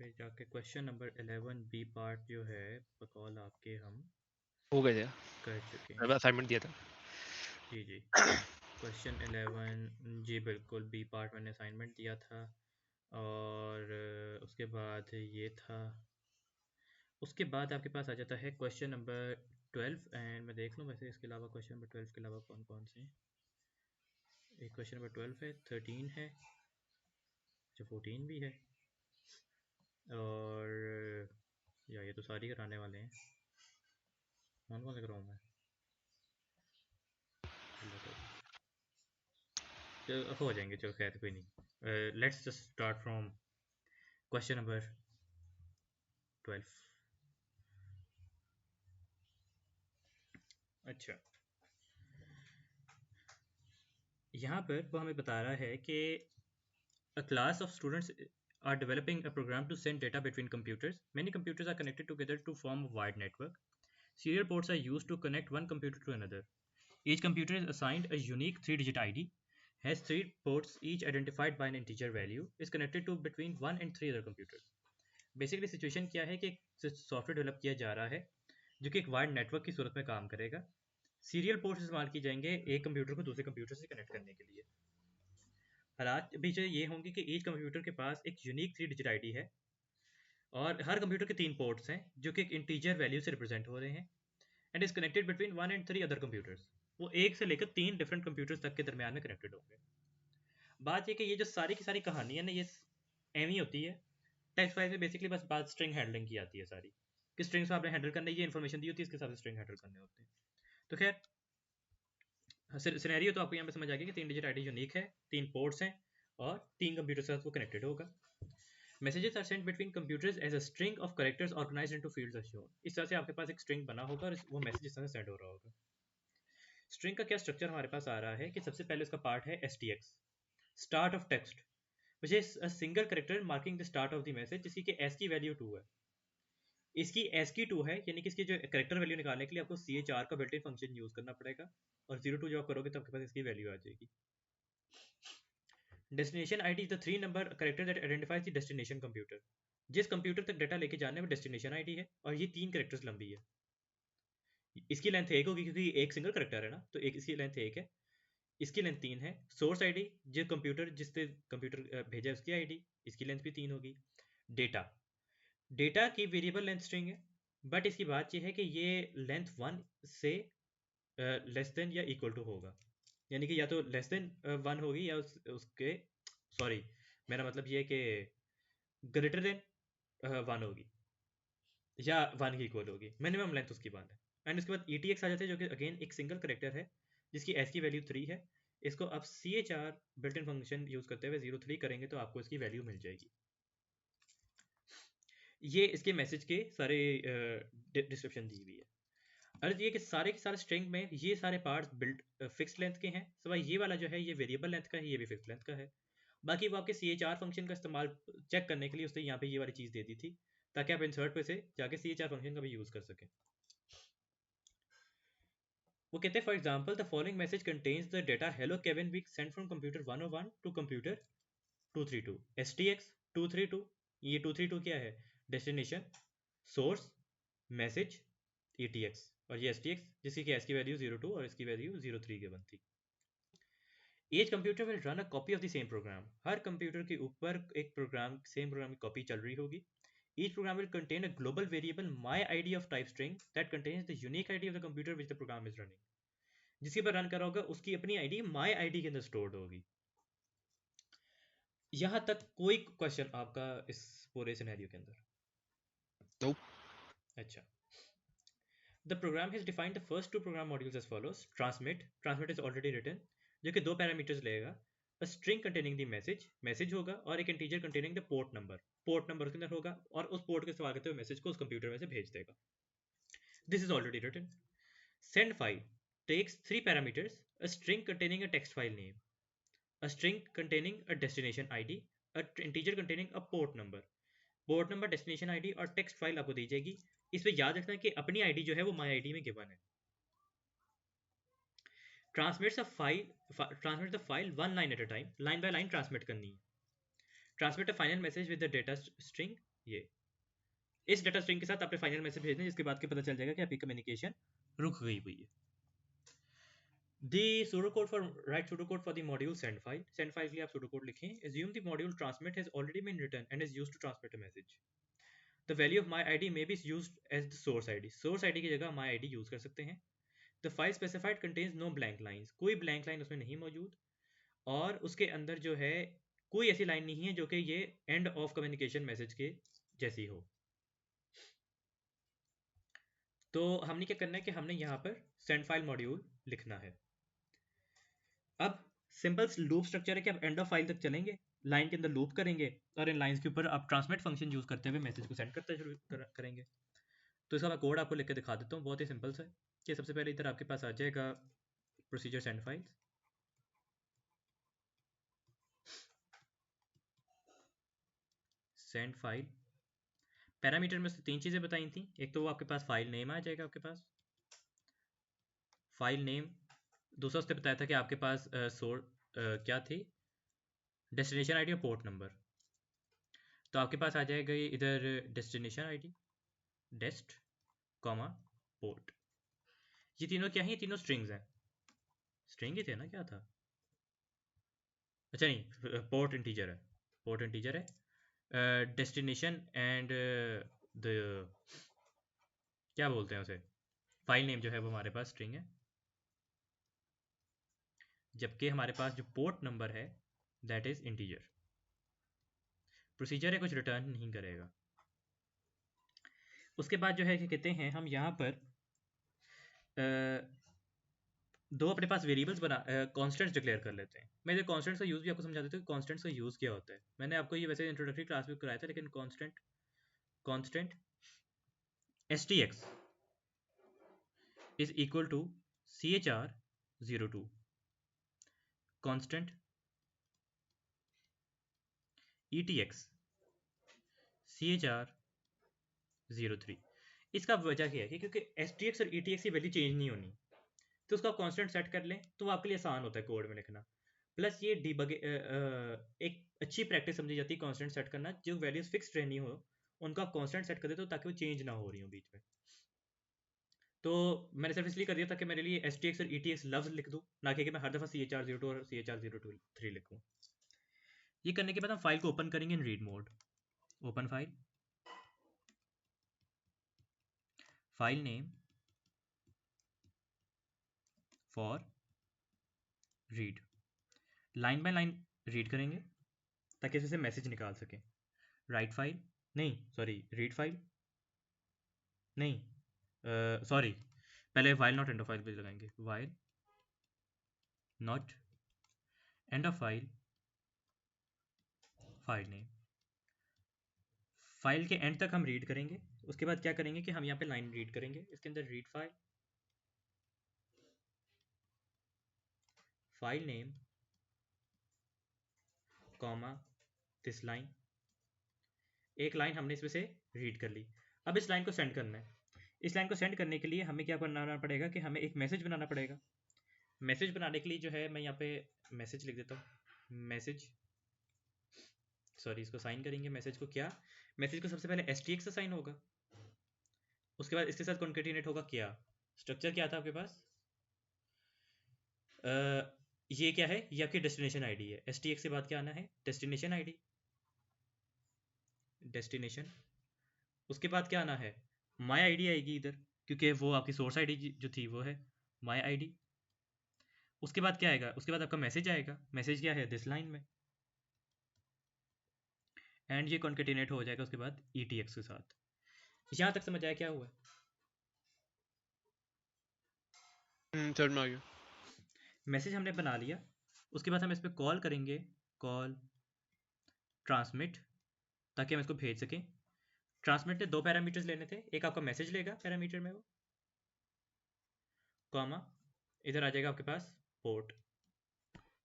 फिर जाके question number 11 B part जो है बकौल आपके हम हो गए थे, कर चुके हैं। मैंने असाइनमेंट दिया था। जी जी। क्वेश्चन 11 जी बिल्कुल बी पार्ट मैंने असाइनमेंट दिया था। और उसके बाद ये था। उसके बाद आपके पास आ जाता है क्वेश्चन नंबर 12 एंड मैं देख लूँ वैसे इसके अलावा क्वेश्चन नंबर 12 के अलावा कौन कौन से हैं। एक क्वेश्चन नंबर 12 है, 13 है, जो 14 भी है। और या ये तो सारी कराने वाले हैं। कौन कौन से कराऊँ मैं? अल्लाह तौबा। तो हो जाएंगे, चलो खैर कोई नहीं। Let's just start from question number 12। अच्छा, यहाँ पर वो हमें बता रहा है कि a class of students are developing a program to send data between computers. Many computers are connected together to form a wide network. Serial ports are used to connect one computer to another. Each computer is assigned a unique 3-digit ID, has 3 ports each identified by an integer value, is connected to between 1 and 3 other computers. Basically situation क्या है कि software develop किया जा रहा है जो कि एक वाइड नेटवर्क की सूरत में काम करेगा। सीरियल पोर्ट्स इस्तेमाल किए जाएंगे एक कंप्यूटर को दूसरे कंप्यूटर से कनेक्ट करने के लिए। हालात भी जो ये होंगे कि ईच कंप्यूटर के पास एक यूनिक 3-डिजिट आईडी है और हर कंप्यूटर के 3 पोर्ट्स हैं जो कि एक इंटीजर वैल्यू से रिप्रेजेंट हो रहे हैं and is connected between 1 and 3 other computers. वो एक से लेकर 3 डिफरेंट कंप्यूटर्स तक के दरमियान में कनेक्टेड होंगे। बात ये कि ये जो सारी की सारी कहानी है ना, ये एम ही होती है। टेक्स्ट फाइल में बेसिकली बस बात स्ट्रिंग हैंडलिंग की आती है सारी, कि स्ट्रिंग्स को आपने हैंडल करना है, ये इन्फॉर्मेशन दी होती है, इसके हिसाब से स्ट्रिंग हैंडल करने होते हैं। तो खैर सिनेरियो तो आपको यहाँ पे समझ आ गया कि 3 डिजिट आईडी यूनिक है, 3 पोर्ट्स हैं और 3 कंप्यूटर के साथ वो कनेक्टेड होगा। Messages are sent between computers as a string of characters organized into fields as shown। इस तरह से आपके पास एक स्ट्रिंग बना होगा और वो मैसेज इस तरह से सेंड हो रहा होगा। स्ट्रिंग का क्या स्ट्रक्चर हमारे पास आ रहा है कि सबसे पहले उसका पार्ट है stx, start of text, which is a single character marking the start of the message, जिसकी कि s की वैल्यू 2 है। इसकी s की 2 है, यानी कि इसकी जो करेक्टर वैल्यू निकालने के लिए आपको ch का बिल्ट इन फंक्शन यूज करना पड़ेगा और 02 जब आप करोगे तो आपके पास इसकी वैल्यू आ जाएगी। Destination ID is the 3 number character that identifies the destination computer. जिस कंप्यूटर तक डाटा लेके जाने में डेस्टिनेशन आईडी है और ये 3 कैरेक्टर्स लंबी है। इसकी लेंथ 1 होगी क्योंकि एक सिंगल करेक्टर है ना, तो एक इसकी लेंथ 1 है, इसकी लेंथ 3 है। सोर्स आईडी जो कंप्यूटर जिससे कंप्यूटर भेजा है उसकी आईडी, इसकी लेंथ भी 3 होगी। डेटा, डेटा की वेरिएबल लेंथ स्ट्रिंग है, बट इसकी बात यह है कि ये लेंथ 1 से लेस देन या इक्वल टू होगा, यानी कि या तो लेस देन 1 होगी या उसके सॉरी मेरा मतलब ये है कि ग्रेटर देन 1 होगी या 1 की इक्वल होगी, मिनिमम लेंथ उसकी 1 है। एंड उसके बाद ETX आ जाते हैं जो कि अगेन एक सिंगल करेक्टर है जिसकी S की वैल्यू 3 है। इसको आप CHR built in function use करते हुए 03 करेंगे तो आपको इसकी वैल्यू मिल जाएगी। ये इसके मैसेज के सारे डिस्क्रिप्शन दी हुई है। अर्थ ये कि सारे के सारे स्ट्रिंग में ये सारे पार्ट्स बिल्ट फिक्स लेंथ के हैं, सिवाय ये वाला जो है ये वेरिएबल लेंथ का है, ये भी फिक्स लेंथ का है। बाकी वो आपके CHR फंक्शन का इस्तेमाल चेक करने के लिए उसने यहाँ पे ये वाली चीज़ दे दी थी ताकि आप इंसर्ट पे से जाके CHR फंक्शन का भी यूज़ कर सकें। वो कहते हैं for example the following message contains the data hello Kevin we send from computer 101 to computer 232 STX 232। ये 232 क्या है? डेस्टिनेशन, सोर्स, मैसेज, ETX, और ये STX जिसकी कि S की वैल्यू 02 और इसकी वैल्यू 03 गिवन थी। Each computer will run a copy of the same program। Her computer के ऊपर एक प्रोग्राम सेम प्रोग्राम की कॉपी चल रही होगी। Each program will contain a global variable my id of type string that contains the unique ID of the computer which the program is running। जिसके पर run कर रहा होगा उसकी अपनी आईडी my id के अंदर स्टोर्ड होगी। यहाँ तक कोई क्वेश्चन आपका इस पूरे सिनेरियो के अंदर? Nope. अच्छा, the program has defined the first 2 program modules as follows. Transmit is already written, जो कि 2 पैरामीटर्स लेगा। A string containing the message, message होगा, और एक integer containing the port number उसके अंदर होगा और उस पोर्ट के इस्तेमाल करते हुए मैसेज को उस कंप्यूटर में से भेज देगा। This is already written. Send file takes 3 parameters, a string containing a text file name, a string containing a destination ID, a integer containing a port number, destination ID और text file आपको दी जाएगी। इसमें याद रखना कि अपनी ID जो है वो माई आईडी में गिवन है। Transmit the file one line at a time, line by line transmit करनी है। Transmit a final message with the data string, ये इस डेटा स्ट्रिंग के साथ आपने फाइनल मैसेज भेजना, जिसके बाद के पता चल जाएगा कि आपकी कम्युनिकेशन रुक गई हुई है। The pseudocode for write pseudocode for the module send file. Send file के लिए आप pseudocode लिखें. Assume the module transmit has already been written and is used to transmit a message. The value of my ID may be used as the source ID. Source ID की जगह my ID use कर सकते हैं. The file specified contains no blank lines. कोई blank line उसमें नहीं मौजूद, और उसके अंदर जो है कोई ऐसी लाइन नहीं है जो कि ये end of communication message के जैसी हो. तो हमने क्या करना है कि हमने यहाँ पर send file module लिखना है. अब सिंपल लूप स्ट्रक्चर है कि आप एंड ऑफ फाइल तक चलेंगे, लाइन के अंदर लूप करेंगे, और इन लाइंस के ऊपर आप ट्रांसमिट फंक्शन यूज करते हुए मैसेज को सेंड करते शुरू करेंगे. तो इसका मैं कोड आपको लिख के दिखा देता हूँ, बहुत ही सिंपल सा है. कि सबसे पहले इधर आपके पास आ जाएगा procedure send file. Send file parameter में से 3 चीज़ें बताई थी. एक तो वो आपके पास फाइल नेम आ जाएगा, आपके पास फाइल नेम. दूसरा उसने बताया था कि आपके पास क्या थी, डेस्टिनेशन आईडी और पोर्ट नंबर. तो आपके पास आ जाएगा ये इधर डेस्टिनेशन आईडी, डेस्ट कॉमा पोर्ट. ये तीनों क्या है, ये तीनों स्ट्रिंग्स हैं. स्ट्रिंग ही थे ना, क्या था, अच्छा नहीं, पोर्ट इंटीजर है, पोर्ट इंटीजर है. डेस्टिनेशन एंड द क्या बोलते हैं उसे, फाइल नेम जो है वो हमारे पास स्ट्रिंग है, जबकि हमारे पास जो पोर्ट नंबर है दैट इज इंटीजर. प्रोसीजर है, कुछ रिटर्न नहीं करेगा. उसके बाद जो है कि कहते हैं हम यहाँ पर दो अपने पास वेरिएबल्स बना कॉन्स्टेंट्स डिक्लेयर कर लेते हैं. मैं इधर कॉन्स्टेंट्स का यूज़ भी आपको समझा देता हूँ कि कॉन्स्टेंट्स का यूज़ क्या होता है. मैंने आपको ये वैसे इंट्रोडक्टरी क्लास में कराया था, लेकिन constant stx is equal to chr02, constant etx chr03. इसका वजह क्या है कि क्योंकि stx और etx की वैल्यू चेंज नहीं होनी, तो उसका कांस्टेंट सेट कर लें तो वो आपके लिए आसान होता है कोड में लिखना. प्लस ये डीबग एक अच्छी प्रैक्टिस समझी जाती है कांस्टेंट सेट करना. जो वैल्यूज फिक्स्ड रहनी हो उनका कांस्टेंट सेट कर देते हो ताकि वो चेंज ना हो रही हो बीच में. तो मैंने सिर्फ इसलिए कर दिया ताकि मेरे लिए stx और etx लफ्ज लिख दूँ, ना कि मैं हर दफ़ा chr02 और chr03 लिखूँ. ये करने के बाद हम फाइल को ओपन करेंगे in read mode. Open file, file name for read, line by line read करेंगे ताकि इससे मैसेज निकाल सकें. राइट फाइल नहीं, सॉरी रीड फाइल नहीं, सॉरी पहले while not end of file पे लगाएंगे. While not end of file, file name. File के एंड तक हम रीड करेंगे. उसके बाद क्या करेंगे कि हम यहाँ पे लाइन रीड करेंगे. इसके अंदर read file, file name comma this line. एक लाइन हमने इसमें से रीड कर ली. अब इस लाइन को सेंड करना है. इस लाइन को सेंड करने के लिए हमें क्या बनाना पड़ेगा कि हमें एक मैसेज बनाना पड़ेगा. मैसेज बनाने के लिए जो है मैं यहाँ पे मैसेज लिख देता हूँ. मैसेज, सॉरी इसको साइन करेंगे. मैसेज को क्या, मैसेज को सबसे पहले stx से साइन होगा, उसके बाद इसके साथ कॉन्केटिनेट होगा क्या. स्ट्रक्चर क्या था आपके पास, ये क्या है, ये आपकी डेस्टिनेशन आईडी है. stx के बाद क्या आना है, डेस्टिनेशन आईडी, डेस्टिनेशन. उसके बाद क्या आना है, माई आईडी आएगी इधर, क्योंकि वो आपकी सोर्स आईडी जो थी वो है माई आईडी. उसके बाद क्या आएगा, उसके बाद आपका मैसेज आएगा. मैसेज क्या है, दिस लाइन में, एंड ये कॉन्केटिनेट हो जाएगा उसके बाद etx के साथ. यहाँ तक समझ आया क्या हुआ. समझ में आ गया. मैसेज हमने बना लिया. उसके बाद हम इस पर कॉल करेंगे, कॉल ट्रांसमिट, ताकि हम इसको भेज सकें. ट्रांसमिट ने 2 पैरामीटर्स लेने थे. एक आपका मैसेज लेगा पैरामीटर में वो, कॉमा इधर आ जाएगा आपके पास पोर्ट.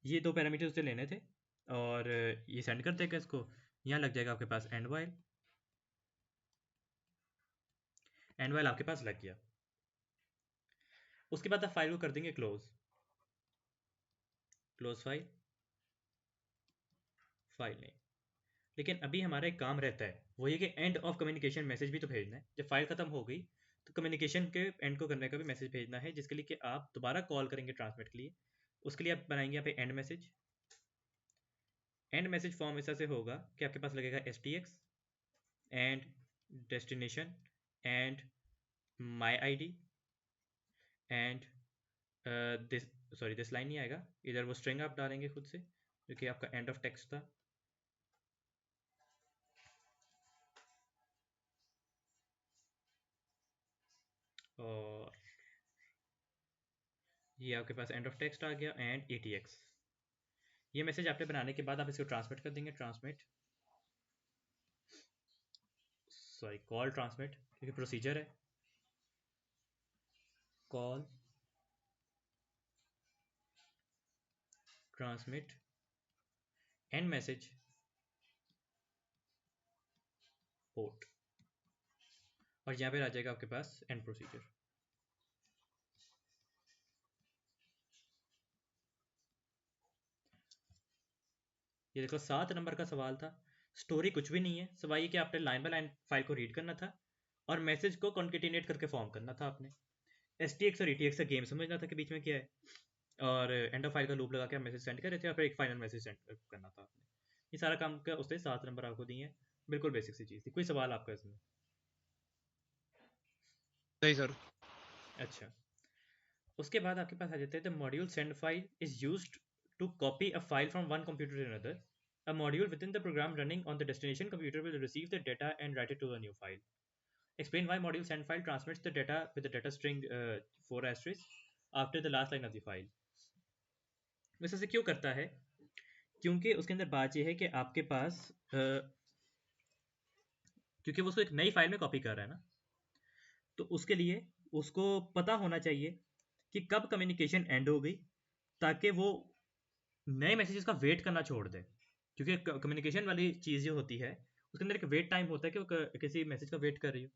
ये 2 पैरामीटर्स उसे लेने थे और ये सेंड कर देगा इसको. यहाँ लग जाएगा आपके पास एंड वाइल. एंड वाइल आपके पास लग गया. उसके बाद आप फाइल को कर देंगे close. Close file, file name. लेकिन अभी हमारा एक काम रहता है, वो ये कि एंड ऑफ कम्युनिकेशन मैसेज भी तो भेजना है। जब फाइल ख़त्म हो गई तो कम्युनिकेशन के एंड को करने का भी मैसेज भेजना है, जिसके लिए कि आप दोबारा कॉल करेंगे ट्रांसमिट के लिए। उसके लिए आप बनाएंगे यहाँ पे and message. And message form ऐसा से होगा कि आपके पास लगेगा STX and destination and my ID and this, sorry this line नहीं आएगा, इधर वो स्ट्रिंग आप डालेंगे खुद से, जो कि आपका एंड ऑफ टेक्स्ट था। और ये आपके पास एंड ऑफ टेक्स्ट आ गया एंड ATX। ये मैसेज आपने बनाने के बाद आप इसको ट्रांसमिट कर देंगे, ट्रांसमिट, सॉरी कॉल ट्रांसमिट, क्योंकि प्रोसीजर है call transmit and message port, और यहाँ पे आ जाएगा आपके पास एंड प्रोसीजर। ये देखो 7 नंबर का सवाल था। स्टोरी कुछ भी नहीं है, सवाल ये कि आपने लाइन बाय लाइन फाइल को रीड करना था और मैसेज को कॉन्केटिनेट करके फॉर्म करना था आपने। STX और ETX का गेम समझना था कि बीच में क्या है, और एंड ऑफ फाइल का लूप लगा के आप मैसेज सेंड कर रहे थे और फिर एक फाइनल मैसेज सेंड करना था आपने। ये सारा काम का उसने 7 नंबर आपको दिए हैं। बिल्कुल बेसिक सी चीज़ थी। कोई सवाल आपका इसमें? नहीं सर। अच्छा, उसके बाद आपके पास आ जाते हैं the module send file is used to copy a file from one computer to another. A module within the program running on the destination computer will receive the data and write it to a new file. Explain why module send file transmits the data with the data string 4 asterisk after the last line of the file. वैसे से क्यों करता है? क्योंकि उसके अंदर बात यह है कि आपके पास क्योंकि वो उसको एक नई फाइल में कॉपी कर रहा है ना, तो उसके लिए उसको पता होना चाहिए कि कब कम्युनिकेशन एंड हो गई, ताकि वो नए मैसेजेस का वेट करना छोड़ दे। क्योंकि कम्युनिकेशन वाली चीज़ जो होती है उसके अंदर एक वेट टाइम होता है कि वो किसी मैसेज का वेट कर रही हो,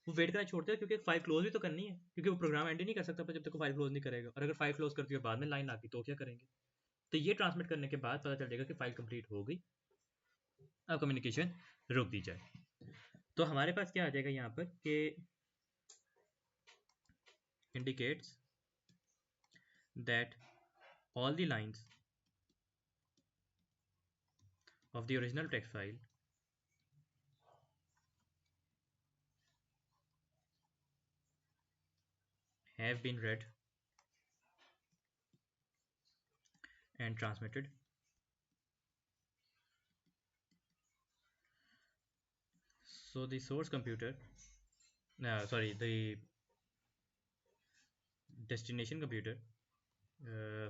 वो वेट करना छोड़ते हैं, क्योंकि फाइल क्लोज भी तो करनी है, क्योंकि वो प्रोग्राम एंड ही नहीं कर सकता जब तक वो फाइल क्लोज नहीं करेगा। और अगर फाइल क्लोज करती है बाद में लाइन आ गई तो क्या करेंगे? तो ये ट्रांसमिट करने के बाद पता चल जाएगा कि फाइल कंप्लीट हो गई, अब कम्युनिकेशन रोक दी जाए। तो हमारे पास क्या आ जाएगा यहाँ पर कि indicates that all the lines of the original text file have been read and transmitted. So the source computer, sorry, the destination computer uh,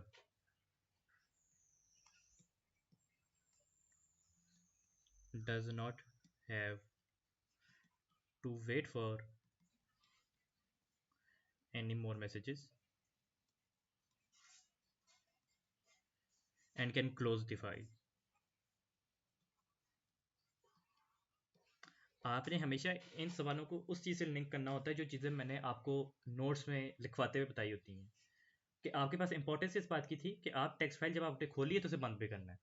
does not have to wait for any more messages and can close the file. आपने हमेशा इन सवालों को उस चीज़ से link करना होता है जो चीज़ें मैंने आपको नोट्स में लिखवाते हुए बताई होती हैं, कि आपके पास इंपॉर्टेंस इस बात की थी कि आप टेक्स्ट फाइल जब आपने खोली है तो उसे बंद भी करना है।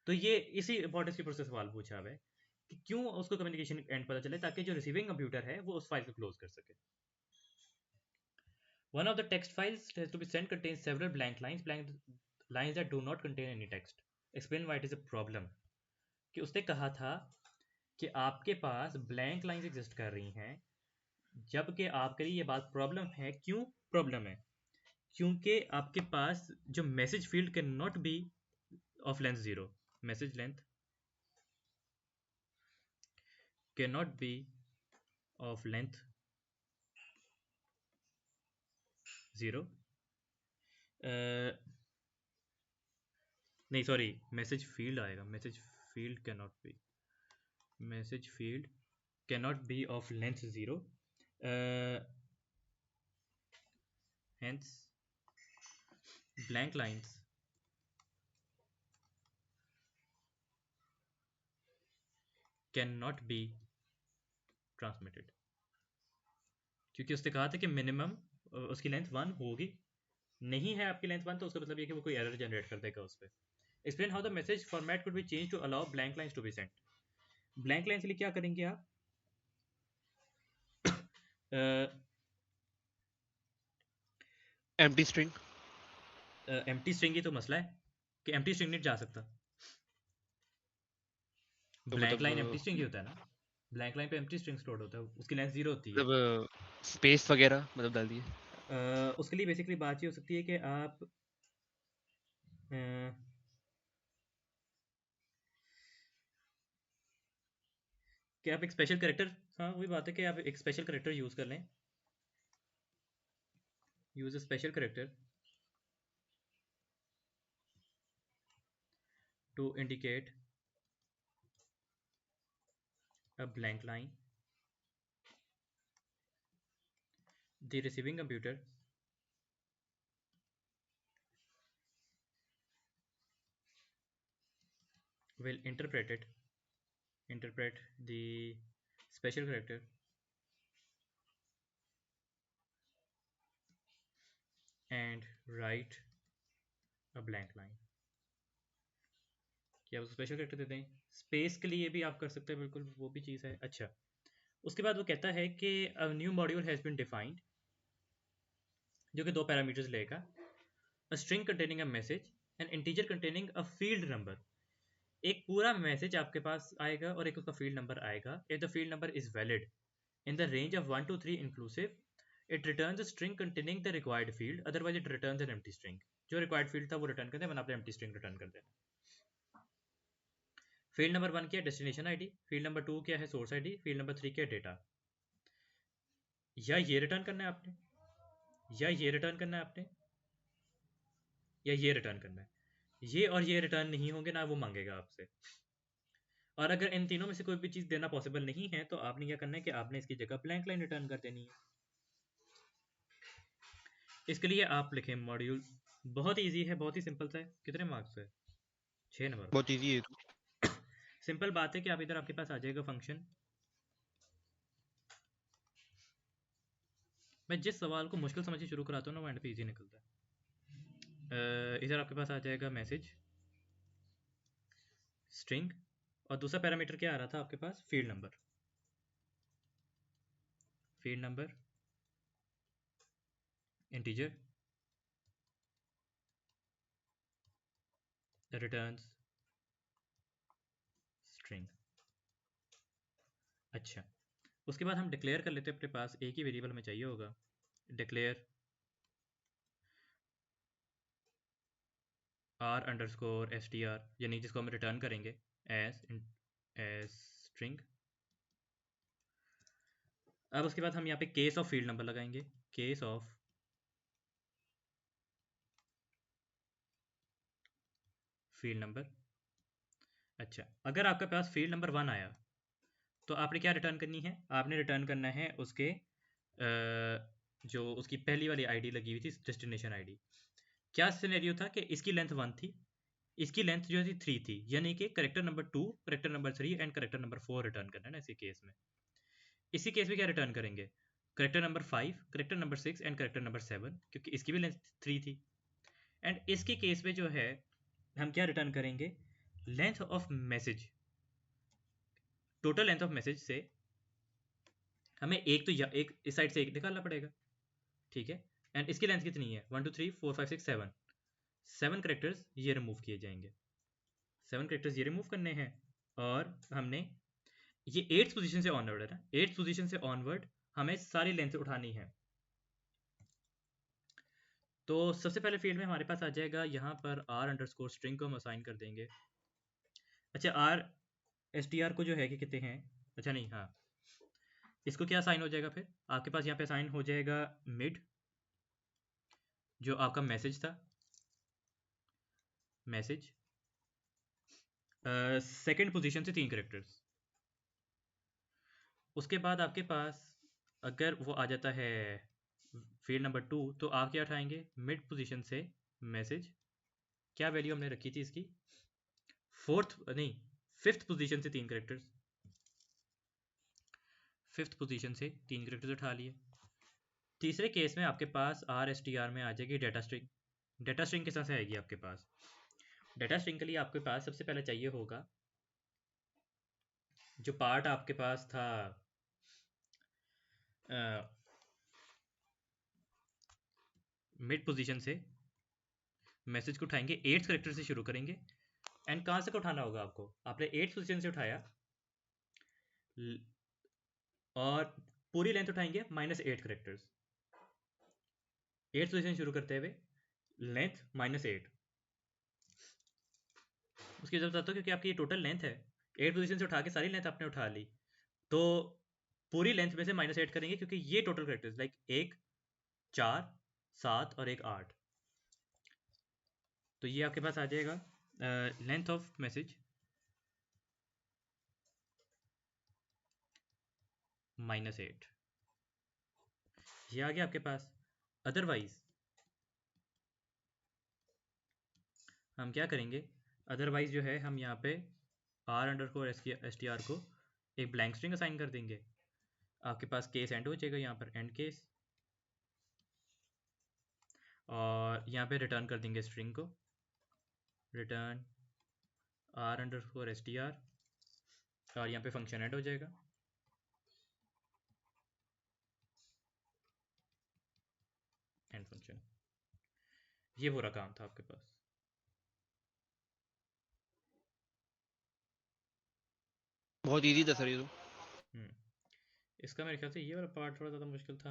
तो ये इसी इंपॉर्टेंस के ऊपर से सवाल पूछा हुआ है कि क्यों उसको कम्युनिकेशन एंड पता चले, ताकि जो रिसीविंग कंप्यूटर है वो उस फाइल को क्लोज कर सके। One of the text files has to be sent contains several blank lines that do not contain any text. Explain why it is a problem. कि उसने कहा था कि आपके पास ब्लैंक लाइंस एग्जिस्ट कर रही हैं, जबकि आपके लिए ये बात प्रॉब्लम है। क्यों प्रॉब्लम है? क्योंकि आपके पास जो message field can not be of length 0, message length can not be of length 0, नहीं सॉरी, मैसेज फील्ड आएगा, message field can not be, message field cannot be of length 0, hence blank lines cannot be transmitted। क्योंकि उसने कहा था कि minimum उसकी length 1 होगी, नहीं है आपकी लेंथ 1 तो उसका मतलब ये कि वो कोई एरर जनरेट कर देगा उस पर। Explain how the message format could be change to allow blank lines to be sent. Blank line के लिए क्या करेंगे आप? Empty string. एम्प्टी स्ट्रिंग ही तो मसला है कि एम्प्टी स्ट्रिंग नहीं जा सकता। तो ब्लैंक लाइन मतलब एम्प्टी स्ट्रिंग ही होता है ना, ब्लैंक लाइन पे एम्प्टी स्ट्रिंग स्टोर होता है, उसकी लेंथ 0 होती है। मतलब स्पेस वगैरह मतलब डाल दिए। उसके लिए बेसिकली बात ये हो सकती है कि आप कि आप एक स्पेशल करेक्टर, हाँ वही बात है कि आप एक स्पेशल करेक्टर यूज कर लें, use a special character to indicate a blank line. The receiving computer will interpret the special character and write a blank line. क्या आप स्पेशल करेक्टर देते हैं? स्पेस के लिए भी आप कर सकते हैं, बिल्कुल वो भी चीज़ है। अच्छा, उसके बाद वो कहता है कि a new module has been defined, जो कि 2 पैरामीटर्स लेगा। A string containing a message, an integer containing a field number. एक पूरा मैसेज आपके पास आएगा और एक उसका फील्ड नंबर आएगा। If the field number is valid in the range of 1 to 3 inclusive, it returns a string containing the required field, otherwise it returns an empty string. जो required field था वो रिटर्न कर दे, वरना आपने empty string return कर देना। Field number 1 क्या है? Destination ID. फील्ड नंबर 2 क्या है? Source ID. फील्ड नंबर 3 क्या है? डेटा। या ये रिटर्न करना है आपने, या ये रिटर्न करना है आपने, या ये रिटर्न करना है। ये और ये रिटर्न नहीं होंगे ना, वो मांगेगा आपसे। और अगर इन तीनों में से कोई भी चीज़ देना पॉसिबल नहीं है तो आपने क्या करना है कि आपने इसकी जगह ब्लैंक लाइन रिटर्न कर देनी है। इसके लिए आप लिखें मॉड्यूल, बहुत इजी है, बहुत ही सिंपल सा है। कितने मार्क्स है? 6 नंबर बहुत इजी है तो। का। सिंपल बात है कि आप इधर आपके पास आ जाएगा फंक्शन। मैं जिस सवाल को मुश्किल समझ के शुरू कराता हूँ ना, वो एंड पे इजी निकलता है। इधर आपके पास आ जाएगा मैसेज स्ट्रिंग, और दूसरा पैरामीटर क्या आ रहा था आपके पास? Field number. Field number integer returns string. अच्छा, उसके बाद हम डिक्लेयर कर लेते हैं अपने पास, एक ही वेरिएबल हमें चाहिए होगा। Declare R underscore S T R, यानी जिसको हम रिटर्न करेंगे एज स्ट्रिंग। अब उसके बाद हम यहाँ पे केस ऑफ फील्ड नंबर लगाएंगे, केस ऑफ फील्ड नंबर। अच्छा, अगर आपके पास फील्ड नंबर 1 आया तो आपने क्या रिटर्न करनी है? आपने रिटर्न करना है उसके जो उसकी पहली वाली आईडी लगी हुई थी, डेस्टिनेशन आईडी। क्या सिनेरियो था कि इसकी लेंथ 1 थी, इसकी लेंथ जो थी 3 थी, यानी कि character number 2, character number 3 and character number 4 return करना है ना इसी केस में। इसी केस में क्या रिटर्न करेंगे? Character number 5, character number 6 and character number 7, क्योंकि इसकी भी लेंथ 3 थी। एंड इसके केस में जो है हम क्या रिटर्न करेंगे? Length of message, total length of message से हमें एक तो एक इस साइड से एक निकालना पड़ेगा, ठीक है। एंड इसकी लेंथ कितनी है? 1 2 3 4 5 6 7, 7 करेक्टर्स ये रिमूव किए जाएंगे। 7 करेक्टर्स ये रिमूव करने हैं, और हमने ये 8th पोजीशन से ऑनवर्ड है ना, 8th पोजीशन से ऑनवर्ड हमें सारी लेंथ उठानी है। तो सबसे पहले फील्ड में हमारे पास आ जाएगा यहाँ पर आर अंडर स्कोर स्ट्रिंग को हम असाइन कर देंगे। अच्छा, आर एस टी आर को जो है कि कितने हैं? अच्छा नहीं, हाँ, इसको क्या साइन हो जाएगा फिर? आपके पास यहाँ पे साइन हो जाएगा मिड, जो आपका मैसेज था, मैसेज सेकंड पोजीशन से 3 करेक्टर्स। उसके बाद आपके पास अगर वो आ जाता है फील्ड नंबर 2, तो आप क्या उठाएंगे? मिड पोजीशन से मैसेज, क्या वैल्यू हमने रखी थी इसकी? फोर्थ नहीं, 5th पोजीशन से 3 करेक्टर्स, 5th पोजीशन से 3 करेक्टर्स उठा लिए। तीसरे केस में आपके पास आर एस टी आर में आ जाएगी डेटा स्ट्रिंग। डेटा स्ट्रिंग किस तरह से आएगी आपके पास? डेटा स्ट्रिंग के लिए आपके पास सबसे पहले चाहिए होगा जो पार्ट आपके पास था मिड पोजीशन से मैसेज को उठाएंगे, 8th करेक्टर से शुरू करेंगे। एंड कहाँ से उठाना होगा आपको? आपने 8th पोजीशन से उठाया और पूरी लेंथ उठाएंगे -8 करेक्टर्स। 8th पोजीशन शुरू करते हुए लेंथ -8। उसकी जरूरत आता है क्योंकि आपकी ये टोटल लेंथ है, 8 पोजीशन से उठा के सारी लेंथ आपने उठा ली, तो पूरी लेंथ में से -8 करेंगे क्योंकि ये टोटल करेक्टर्स लाइक 1 4 7 और एक 8, तो ये आपके पास आ जाएगा लेंथ ऑफ मैसेज -8, ये आ गया आपके पास। अदरवाइज हम क्या करेंगे, अदरवाइज जो है हम यहाँ पे r_str को एक ब्लैंक स्ट्रिंग असाइन कर देंगे। आपके पास केस एंड हो जाएगा, यहाँ पर एंड केस, और यहाँ पे रिटर्न कर देंगे स्ट्रिंग को, रिटर्न r_str, और यहाँ पे फंक्शन एंड हो जाएगा। एंड फंक्शन, ये पूरा काम था आपके पास। बहुत इजी था सर ये तो। इसका मेरे ख्याल से ये वाला पार्ट थोड़ा ज़्यादा मुश्किल था।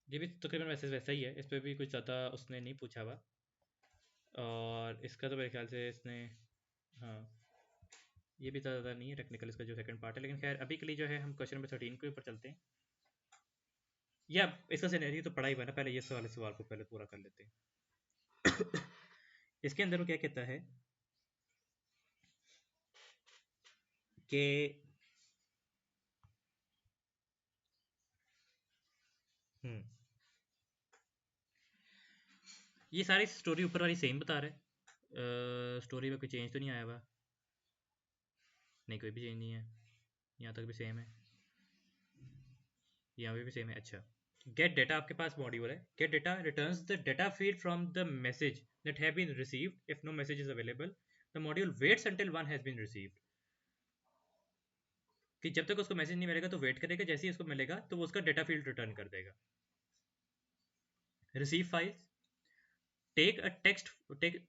ये भी तकरीबन वैसा ही है, इस पर भी कुछ ज़्यादा उसने नहीं पूछा हुआ, और इसका तो मेरे ख्याल से इसने, हाँ ये भी ज़्यादा नहीं है टेक्निकल इसका जो सेकंड पार्ट है। लेकिन खैर अभी के लिए जो है हम क्वेश्चन नंबर 13 के ऊपर चलते हैं। या इसका सिनेरियो तो पढ़ा ही हुआ ना, पहले ये वाले सवाल को पहले पूरा कर लेते हैं। इसके अंदर वो क्या कहता है कि ये सारी स्टोरी ऊपर वाली सेम बता रहा है, स्टोरी में कोई चेंज तो नहीं आया हुआ, नहीं कोई भी चेंज नहीं है, यहाँ तक भी सेम है, यहाँ पे भी सेम है। अच्छा, गेट डेटा आपके पास मॉड्यूल है, get data returns the data feed from the message that have been received, if no message is available the module waits until one has been received, कि जब तक उसको मैसेज नहीं मिलेगा तो वेट करेगा, जैसे ही उसको मिलेगा तो वो उसका डेटा फील्ड रिटर्न कर देगा। Receive files, take a text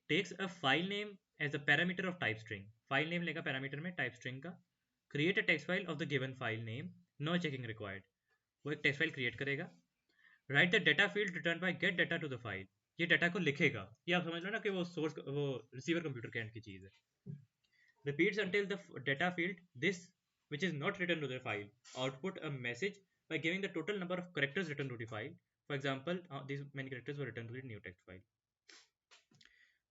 takes a file name as a parameter of type string, file name लेगा पैरामीटर में टाइप स्ट्रिंग का, create a text file of the given file name, no checking required, वो एक text file create करेगा। Write the data field return by get data to the file, ये data को लिखेगा, ये आप समझ लो ना कि वो सोर्स, वो रिसीवर कंप्यूटर के एंड की चीज है। Repeats until the data field this which is not written to the file output a message by giving the total number of characters written to the file, for example these many characters were written to the new text file।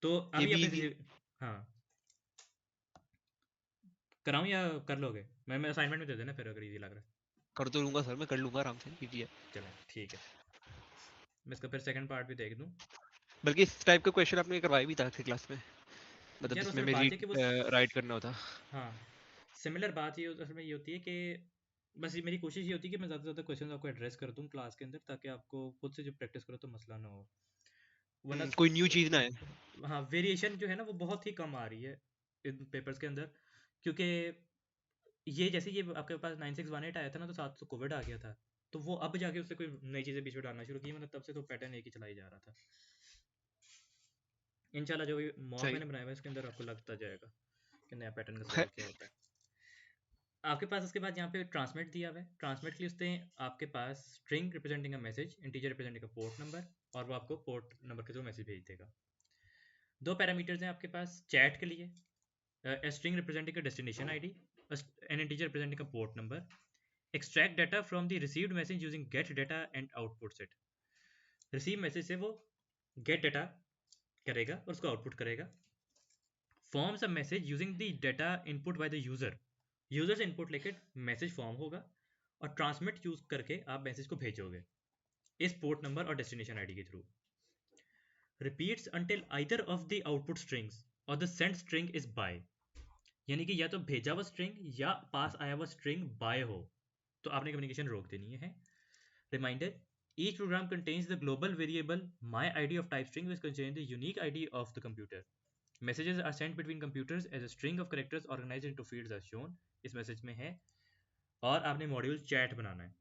तो ये अभी भी आपने, हाँ कराऊं या कर लोगे? मैं असाइनमेंट में दे देना फिर अगर इजी लग रहा है। कर तो लूंगा सर, मैं कर लूंगा आराम से, इजी है। चलें ठीक है, मैं इसका फिर सेकंड पार्ट भी देख दूं। बल्कि इस टाइप का क्वेश्चन आपने करवाया भी था आपकी क्लास में, मतलब यार जिसमें उसमें मैं बात है रीड कि वो, राइट करना होता। हाँ सिमिलर बात ये असल में ये होती है कि बस मेरी कोशिश ये होती है कि मैं ज़्यादा से ज़्यादा क्वेश्चन आपको एड्रेस कर दूं क्लास के अंदर, ताकि आपको खुद से जो प्रैक्टिस करो तो मसला ना हो, वरना कोई न्यू चीज ना है। हाँ वेरिएशन जो है ना वो बहुत ही कम आ रही है इन पेपर्स के अंदर, क्योंकि ये जैसे ये आपके पास 9618 आया था ना, तो साथ तो कोविड आ गया था, तो वो अब जाके उससे कोई नई चीज़ें बीच में डालना शुरू की, मतलब तब से तो पैटर्न एक ही चलाई जा रहा था। इंशाल्लाह जो भी मॉक सही मैंने बनाया हुआ है इसके अंदर आपको लगता जाएगा कि नया पैटर्न का सवाल क्या होता है। आपके पास उसके बाद यहाँ पे ट्रांसमिट दिया हुआ है, ट्रांसमिट के लिए उसने आपके पास string representing a message, integer representing a port number, और वो आपको पोर्ट नंबर के थ्रू मैसेज भेज देगा। दो पैरामीटर्स हैं आपके पास चैट के लिए, a string representing a destination ID, an integer representing a port number, extract data from the received message using get data and outputs it। receive message से वो get data करेगा और उसको output करेगा। forms a message using the data input by the user, user से input लेकर message form होगा, और ट्रांसमिट यूज करके आप मैसेज को भेजोगे इस पोर्ट नंबर और डेस्टिनेशन आईडी के through. Repeats until either of the output strings और the send string is bye, यानी कि या तो भेजा हुआ स्ट्रिंग या पास आया हुआ स्ट्रिंग बाय हो, तो आपने कम्युनिकेशन रोक देनी है। Reminder, Each program contains the global variable my id of type string which contains the unique id of the computer. Messages are sent between computers as a string of characters organized into fields as shown. इस message में है और आपने module chat बनाना है,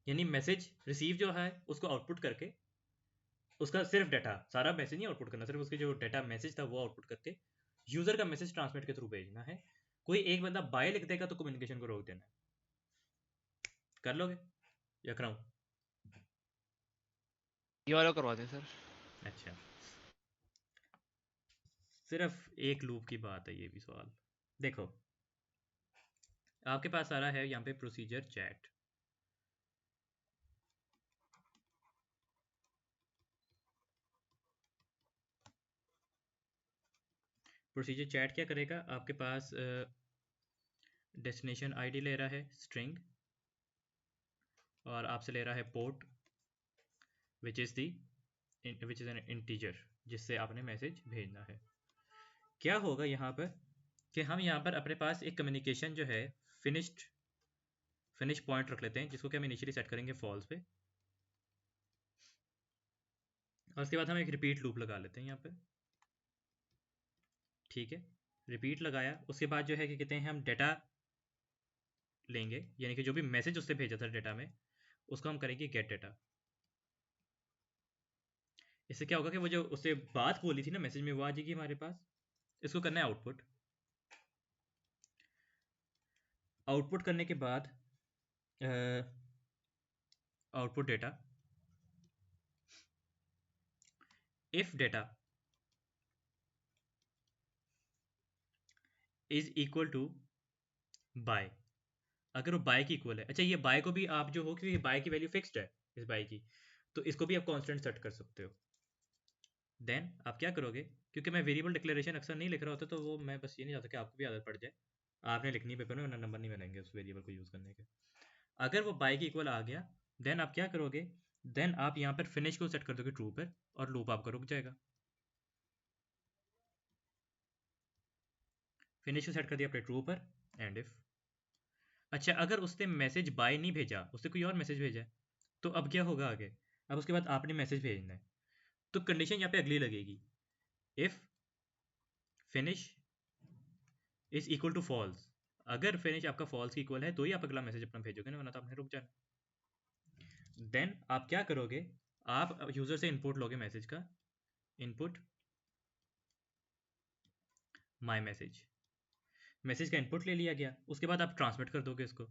यानी message receive जो है उसको आउटपुट करके उसका सिर्फ डाटा, सारा मैसेज नहीं आउटपुट करना, सिर्फ उसके जो डाटा मैसेज था वो आउटपुट करके यूजर का मैसेज ट्रांसमिट के थ्रू भेजना है। कोई एक बंदा बाय लिख देगा तो कम्युनिकेशन को रोक देना है। कर लोगे या कराऊं? ये वाला करवा दें सर। अच्छा, सिर्फ एक लूप की बात है ये भी सवाल। देखो आपके पास आ रहा है यहाँ पे प्रोसीजर चैट। प्रोसीजर चैट क्या करेगा, आपके पास डेस्टिनेशन आईडी ले रहा है स्ट्रिंग और आपसे ले रहा है port which is an integer जिससे आपने मैसेज भेजना है। क्या होगा यहाँ पर कि हम यहाँ पर अपने पास एक कम्युनिकेशन जो है फिनिश पॉइंट रख लेते हैं जिसको कि हम इनिशियली सेट करेंगे फॉल्स पे, और उसके बाद हम एक रिपीट लूप लगा लेते हैं यहाँ पर। ठीक है, रिपीट लगाया, उसके बाद जो है कि कहते हैं हम डेटा लेंगे, यानी कि जो भी मैसेज उससे भेजा था डेटा में उसको हम करेंगे गेट डेटा। इससे क्या होगा कि वो जो उससे बात बोली थी ना मैसेज में वो आ जाएगी हमारे पास। इसको करना है आउटपुट। आउटपुट करने के बाद output data if data is equal to bye, अगर वो बाय की इक्वल है। अच्छा, ये बाय को भी आप जो हो, क्योंकि बाय की वैल्यू फिक्स्ड है इस बाय की, तो इसको भी आप कांस्टेंट सेट कर सकते हो। देन आप क्या करोगे, क्योंकि मैं वेरिएबल डिक्लेरेशन अक्सर नहीं लिख रहा होता तो वो मैं बस ये नहीं चाहता कि आपको भी आदत पड़ जाए, आपने लिखनी है पेपर में वरना नंबर नहीं बनेंगे उस वेरिएबल को यूज़ करने के। अगर वो बाय की इक्वल आ गया देन आप क्या करोगे, देन आप यहाँ पर फिनिश को सेट कर दोगे ट्रू पर और लूप आपका रुक जाएगा। फिनिश को सेट कर दिया आपने ट्रू पर एंड इफ। अच्छा, अगर उसने मैसेज बाय नहीं भेजा, उसने कोई और मैसेज भेजा है, तो अब क्या होगा आगे, अब उसके बाद आपने मैसेज भेजना है तो कंडीशन यहाँ पे अगली लगेगी, if finish is equal to false. अगर फिनिश आपका फॉल्स की इक्वल है तो ही आप अगला मैसेज अपना भेजोगे ना, वरना तो आपने रुक जाना। देन आप क्या करोगे, आप यूजर से इनपुट लोगे मैसेज का, इनपुट माई मैसेज का इनपुट ले लिया गया, उसके बाद आप ट्रांसमिट कर दोगे इसको।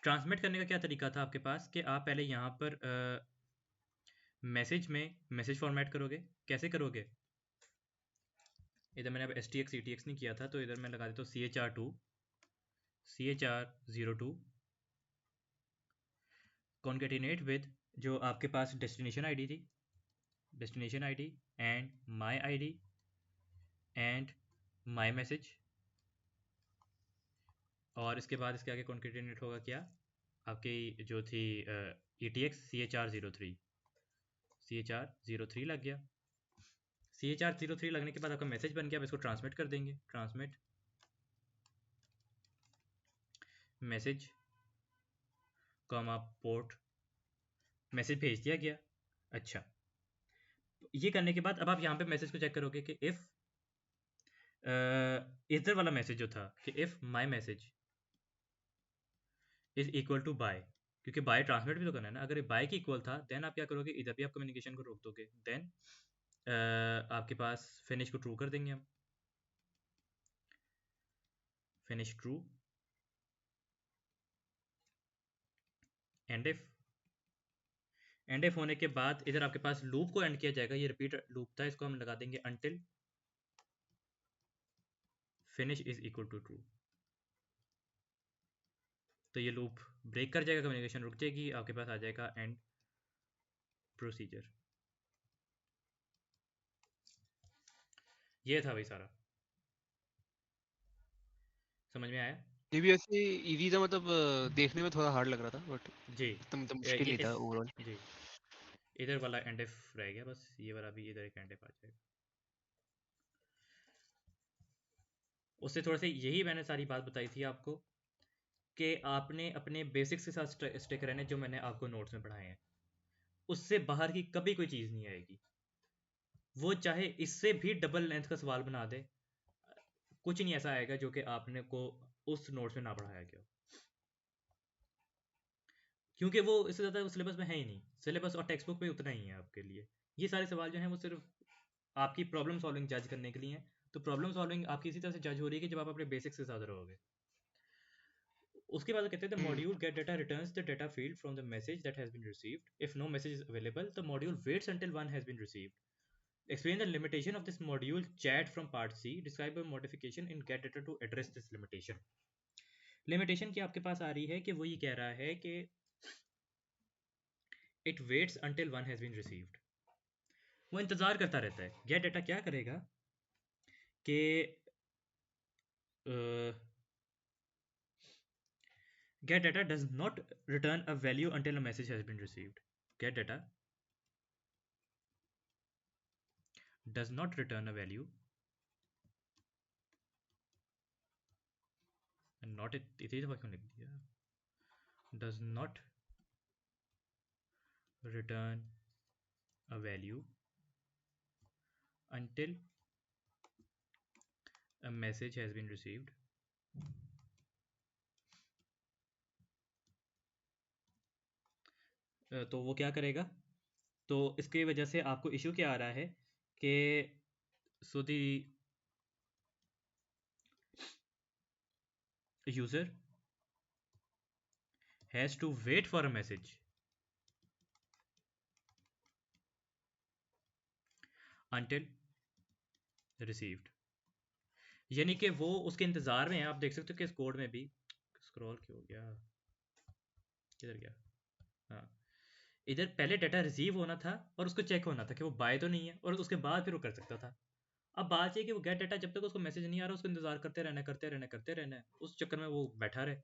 ट्रांसमिट करने का क्या तरीका था आपके पास कि आप पहले यहाँ पर मैसेज में मैसेज फॉर्मेट करोगे। कैसे करोगे, इधर मैंने अब एस टी एक्स नहीं किया था तो इधर मैं लगा देता हूँ CHR02 कॉन्केटिनेट विद जो आपके पास डेस्टिनेशन आईडी थी, destination ID and my ID and my message, और इसके बाद इसके आगे कॉन्केटिनेट होगा क्या, आपकी जो थी ETX CHR03 लग गया। CHR03 लगने के बाद आपका मैसेज बन गया। अब इसको ट्रांसमिट कर देंगे, transmit message comma port, message भेज दिया गया। अच्छा, ये करने के बाद अब आप यहाँ पे मैसेज को चेक करोगे कि इफ़ इधर वाला मैसेज जो था कि if my message is equal to bye, क्योंकि बाय ट्रांसमिट भी तो करना है ना, अगर बाय की इक्वल था देन आप क्या करोगे, इधर भी आप कम्युनिकेशन को रोक दोगे। देन आपके पास फिनिश को ट्रू कर देंगे हम, फिनिश ट्रू एंड इफ होने के बाद इधर आपके पास लूप को एंड किया जाएगा। ये रिपीट लूप था, इसको हम लगा देंगे until finish is equal to true. तो ये लूप ब्रेक कर जाएगा, कम्युनिकेशन रुक जाएगी, आपके पास आ जाएगा एंड प्रोसीजर। ये था भाई सारा, समझ में आया? ये भी ऐसे इजी था, मतलब देखने में थोड़ा हार्ड लग रहा था बट जी एकदम तो मुश्किल ये नहीं था इस ओवरऑल। जी इधर वाला एंड इफ रह गया, बस ये वाला भी इधर एक एंड इफ आ जाएगा। उससे थोड़ा सा यही मैंने सारी बात बताई थी आपको कि आपने अपने बेसिक्स के साथ स्टिक रहने जो मैंने आपको नोट्स में पढ़ाए हैं, उससे बाहर की कभी कोई चीज़ नहीं आएगी। वो चाहे इससे भी डबल लेंथ का सवाल बना दे, कुछ नहीं ऐसा आएगा जो कि आपने को उस नोट्स में ना पढ़ाया गया हो। क्योंकि वो इससे ज़्यादा सिलेबस में है ही नहीं, सिलेबस और टेक्स्ट बुक में उतना ही है आपके लिए। ये सारे सवाल जो हैं वो सिर्फ आपकी प्रॉब्लम सॉल्विंग जज करने के लिए हैं। तो प्रॉब्लम सॉल्विंग आपकी इसी तरह से जज हो रही है कि जब आप अपने बेसिक्स के साथ रहोगे। उसके बाद कहते हैं the hmm. Module get data returns the data field from the message that has been received. If no message is available the module waits until one has been received. Explain the limitation of this module chat from part C. Describe a modification in get data to address this limitation. Limitation की आपके पास आ रही है कि वो ये कह रहा है कि it waits until one has been received. वो इंतजार करता रहता है। गेट डेटा क्या करेगा कि get data does not return a value until a message has been received. Get data does not return a value and not it इतनी दफा क्यों लिख दिया, does not return a value until a message has been received. तो वो क्या करेगा, तो इसकी वजह से आपको इशू क्या आ रहा है कि so the user has to wait for a message until received। यानी कि वो उसके इंतज़ार में है। आप देख सकते हो कि इस कोड में भी स्क्रॉल क्यों हो गया, किधर गया, हाँ, इधर पहले डाटा रिसीव होना था और उसको चेक होना था कि वो बाय तो नहीं है, और उसके बाद फिर वो कर सकता था। अब बात ये कि वो गेट डाटा जब तक उसको मैसेज नहीं आ रहा उसको इंतजार करते रहना करते रहना करते रहना है, उस चक्कर में वो बैठा रहे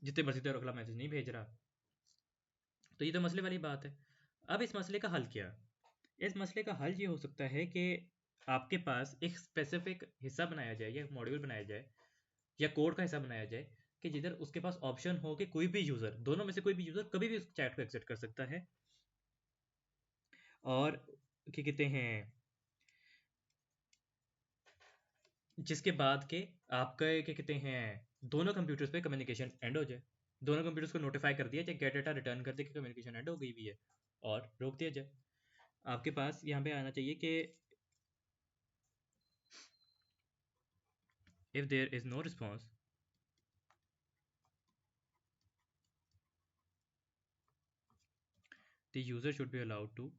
जितने मर्जी देर अगला मैसेज नहीं भेज रहा। तो ये तो मसले वाली बात है। अब इस मसले का हल क्या, इस मसले का हल ये हो सकता है कि आपके पास एक स्पेसिफिक हिस्सा बनाया जाए या मॉड्यूल बनाया जाए या कोड का हिस्सा बनाया जाए कि जिधर उसके पास ऑप्शन हो कि कोई भी यूज़र, दोनों में से कोई भी यूज़र कभी भी उस चैट को एक्सेप्ट कर सकता है, और क्या कहते हैं, जिसके बाद के आपका क्या कहते हैं दोनों कंप्यूटर्स पे कम्युनिकेशन एंड हो जाए। दोनों कंप्यूटर्स को नोटिफाई कर दिया जाए, गेट डेटा रिटर्न कर दे कि कम्युनिकेशन एंड हो गई भी है, और रोक दिया जाए। आपके पास यहाँ पे आना चाहिए कि if there is no response the user should be allowed to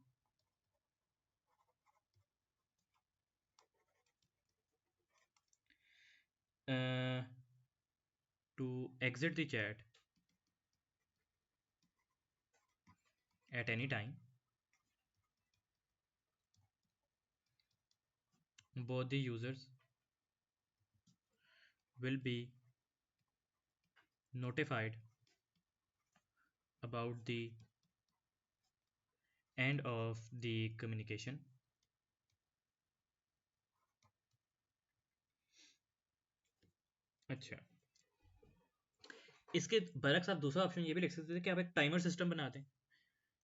exit the chat at any time. Both the users will be notified about the end of the communication. अच्छा, इसके बरक्स आप दूसरा ऑप्शन ये भी लिख सकते थे कि आप एक टाइमर सिस्टम बना दें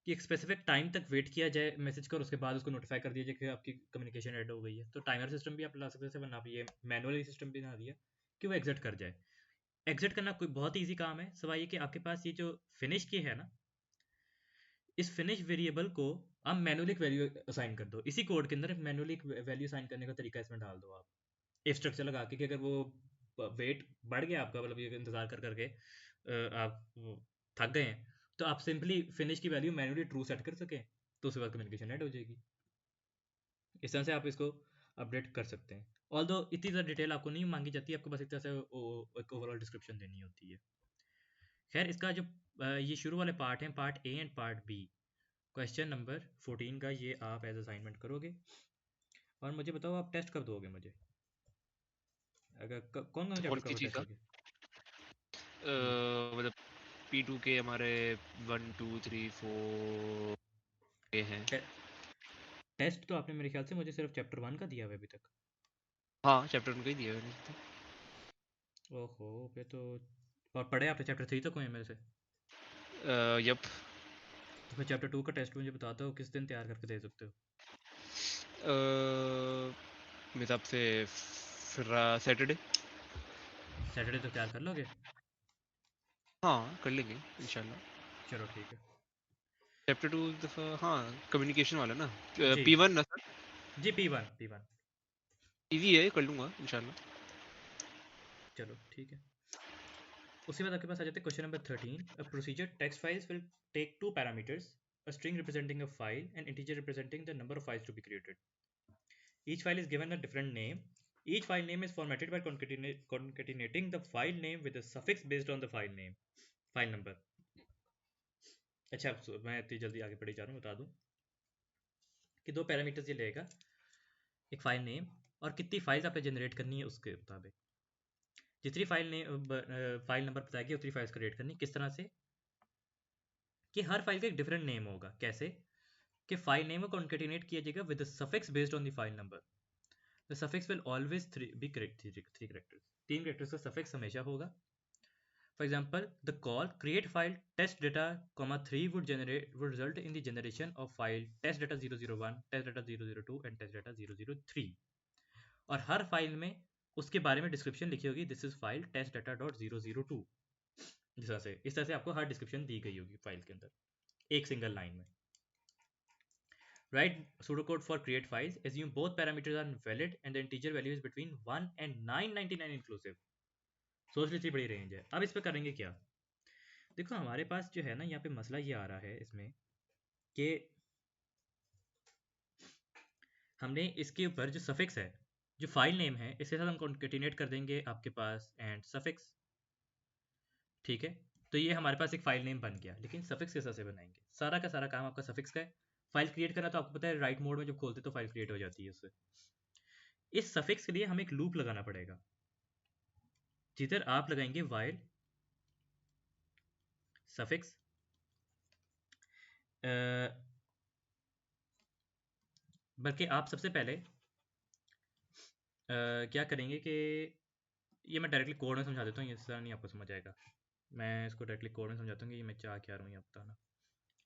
कि एक स्पेसिफिक टाइम तक वेट किया जाए मैसेज का और उसके बाद उसको नोटिफाई कर दिया जाए कि आपकी कम्युनिकेशन एंड हो गई है। तो टाइमर सिस्टम भी आप ला सकते थे, वरना आप ये मैनुअली सिस्टम भी बना दिया कि वो एग्जिट कर जाए। एग्जिट करना कोई बहुत ईजी काम है, सवाल ये कि आपके पास ये जो फिनिश की है ना, इस फिनिश वेरिएबल को आप मैनुअली एक वैल्यू असाइन कर दो। इसी कोड के अंदर मैनुअली एक वैल्यू असाइन करने का तरीका इसमें डाल दो आप इफ स्ट्रक्चर लगा के कि अगर वो वेट बढ़ गया आपका, मतलब ये इंतजार कर करके आप थक गए हैं, तो आप सिंपली फिनिश की वैल्यू मैनुअली ट्रू सेट कर सकें, तो उसके बाद कम्युनिकेशन ऐड हो जाएगी। इस तरह से आप इसको अपडेट कर सकते हैं। ऑल्दो इतनी ज़्यादा डिटेल आपको नहीं मांगी जाती, आपको बस एक तरह से एक ओवरऑल डिस्क्रिप्शन देनी होती है। खैर, इसका जो ये शुरू वाले पार्ट हैं, part A and part B, question number 14 का ये आप एज असाइनमेंट करोगे, और मुझे बताओ आप टेस्ट कब दोगे मुझे, अगर कौन कौन कौन चैप्टर सी कवर चीज़ टेस्ट का? दोगे। हम्म, मतलब P2 के हमारे 1 2 3 4 के हैं। टे, टेस्ट तो आपने मेरे ख्याल से मुझे सिर्फ चैप्टर 1 का दिया हुआ है अभी तक। हाँ, चैप्टर उनका ही दिया है मैंने तो। ओहो, फिर तो और पढ़े आपने चैप्टर 3 तक हुए हैं मेरे से? यप। तो फिर चैप्टर 2 का टेस्ट मुझे बता दो, किस दिन तैयार करके दे सकते हो? मेरे हिसाब से सैटरडे। सैटरडे तक तैयार कर लोगे? हाँ कर लेंगे इंशाल्लाह। चलो ठीक है। चैप्टर 2 दफ़ा हाँ, कम्युनिकेशन वाला ना। जी P1 ना सर? जी, P1 इजी है, कर लूँगा इंशाल्लाह। चलो ठीक है। उसके बाद आपके पास आ जाते हैं question number 13। A procedure text files will take two parameters, a string representing a file and integer representing the number of files to be created. Each file is given a different name. Each file name is formatted by concatenating the file name with a suffix based on the file number. अच्छा, मैं इतनी जल्दी आगे पढ़ी जा रहा हूँ, बता दूं कि दो पैरामीटर्स ये लेगा, एक फाइल नेम और कितनी फाइल्स आपने जनरेट करनी है उसके मुताबिक। जितनी फाइल नंबर बताएगी उतनी फाइल्स क्रिएट करनी। किस तरह से कि हर फाइल का एक डिफरेंट नेम होगा। कैसे कि फाइल नेम को कॉन्केटिनेट किया जाएगा with the suffix based on the file number. The suffix will always be correct, three characters, तीन करेक्टर्स का सफिक्स हमेशा होगा। For example, the call create file test data, 3 would result in the generation of file test data 001, test data 002 and test data 003। और हर file में उसके बारे में description लिखी होगी, this is file test data dot 002। इस तरह से आपको हर डिस्क्रिप्शन दी गई होगी फाइल के अंदर एक सिंगल लाइन में। Write pseudocode for create files. Assume both parameters are valid and the integer value is between 1 and 999 inclusive. सोच लीजिए बड़ी रेंज है। अब इस पर करेंगे क्या? देखो हमारे पास जो है ना, यहाँ पे मसला ये आ रहा है इसमें कि हमने इसके ऊपर जो सफिक्स है, जो फाइल नेम है, इसके साथ हम कॉन्केटिनेट कर देंगे आपके पास एंड सफिक्स। ठीक है, तो ये हमारे पास एक फाइल नेम बन गया, लेकिन सफिक्स किस तरह से बनाएंगे? सारा का सारा काम आपका सफिक्स का है। फाइल क्रिएट करना तो आपको पता है, राइट मोड में जब खोलते तो फाइल क्रिएट हो जाती है उससे। इस सफिक्स के लिए हमें एक लूप लगाना पड़ेगा, जिधर आप लगाएंगे वाइल सफिक्स, बल्कि आप सबसे पहले क्या करेंगे कि ये मैं डायरेक्टली कोड में समझा देता हूँ, ये सारा नहीं आपको समझ आएगा। मैं इसको डायरेक्टली कोड में समझाता हूँ कि ये मैं चाह क्या रहा हूँ, ये बताना।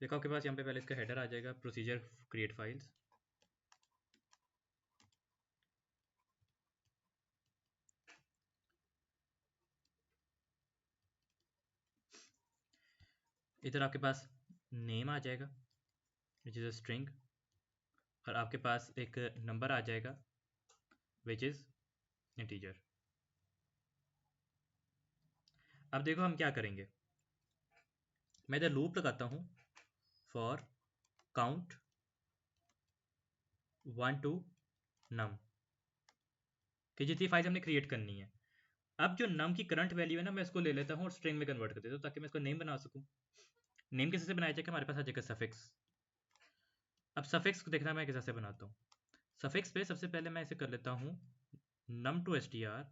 देखो आपके पास यहाँ पे पहले इसका हेडर आ जाएगा, प्रोसीजर क्रिएट फाइल्स। इधर आपके पास नेम आ जाएगा विच इज़ अ स्ट्रिंग, और आपके पास एक नंबर आ जाएगा विच इज़ इंटीजर। अब देखो हम क्या करेंगे, मैं इधर लूप लगाता हूँ फॉर काउंट 1 to num, कि जितनी फाइल हमने क्रिएट करनी है। अब जो नम की करंट वैल्यू है ना, मैं इसको ले लेता हूँ और स्ट्रिंग में कन्वर्ट कर देता हूँ, ताकि मैं इसको नेम बना सकूँ। नेम किस से बनाया जाएगा? हमारे पास आ जाएगा सफिक्स। अब सफिक्स को देखना मैं किस से बनाता हूँ। सफिक्स पे सबसे पहले मैं इसे कर लेता हूँ num to str,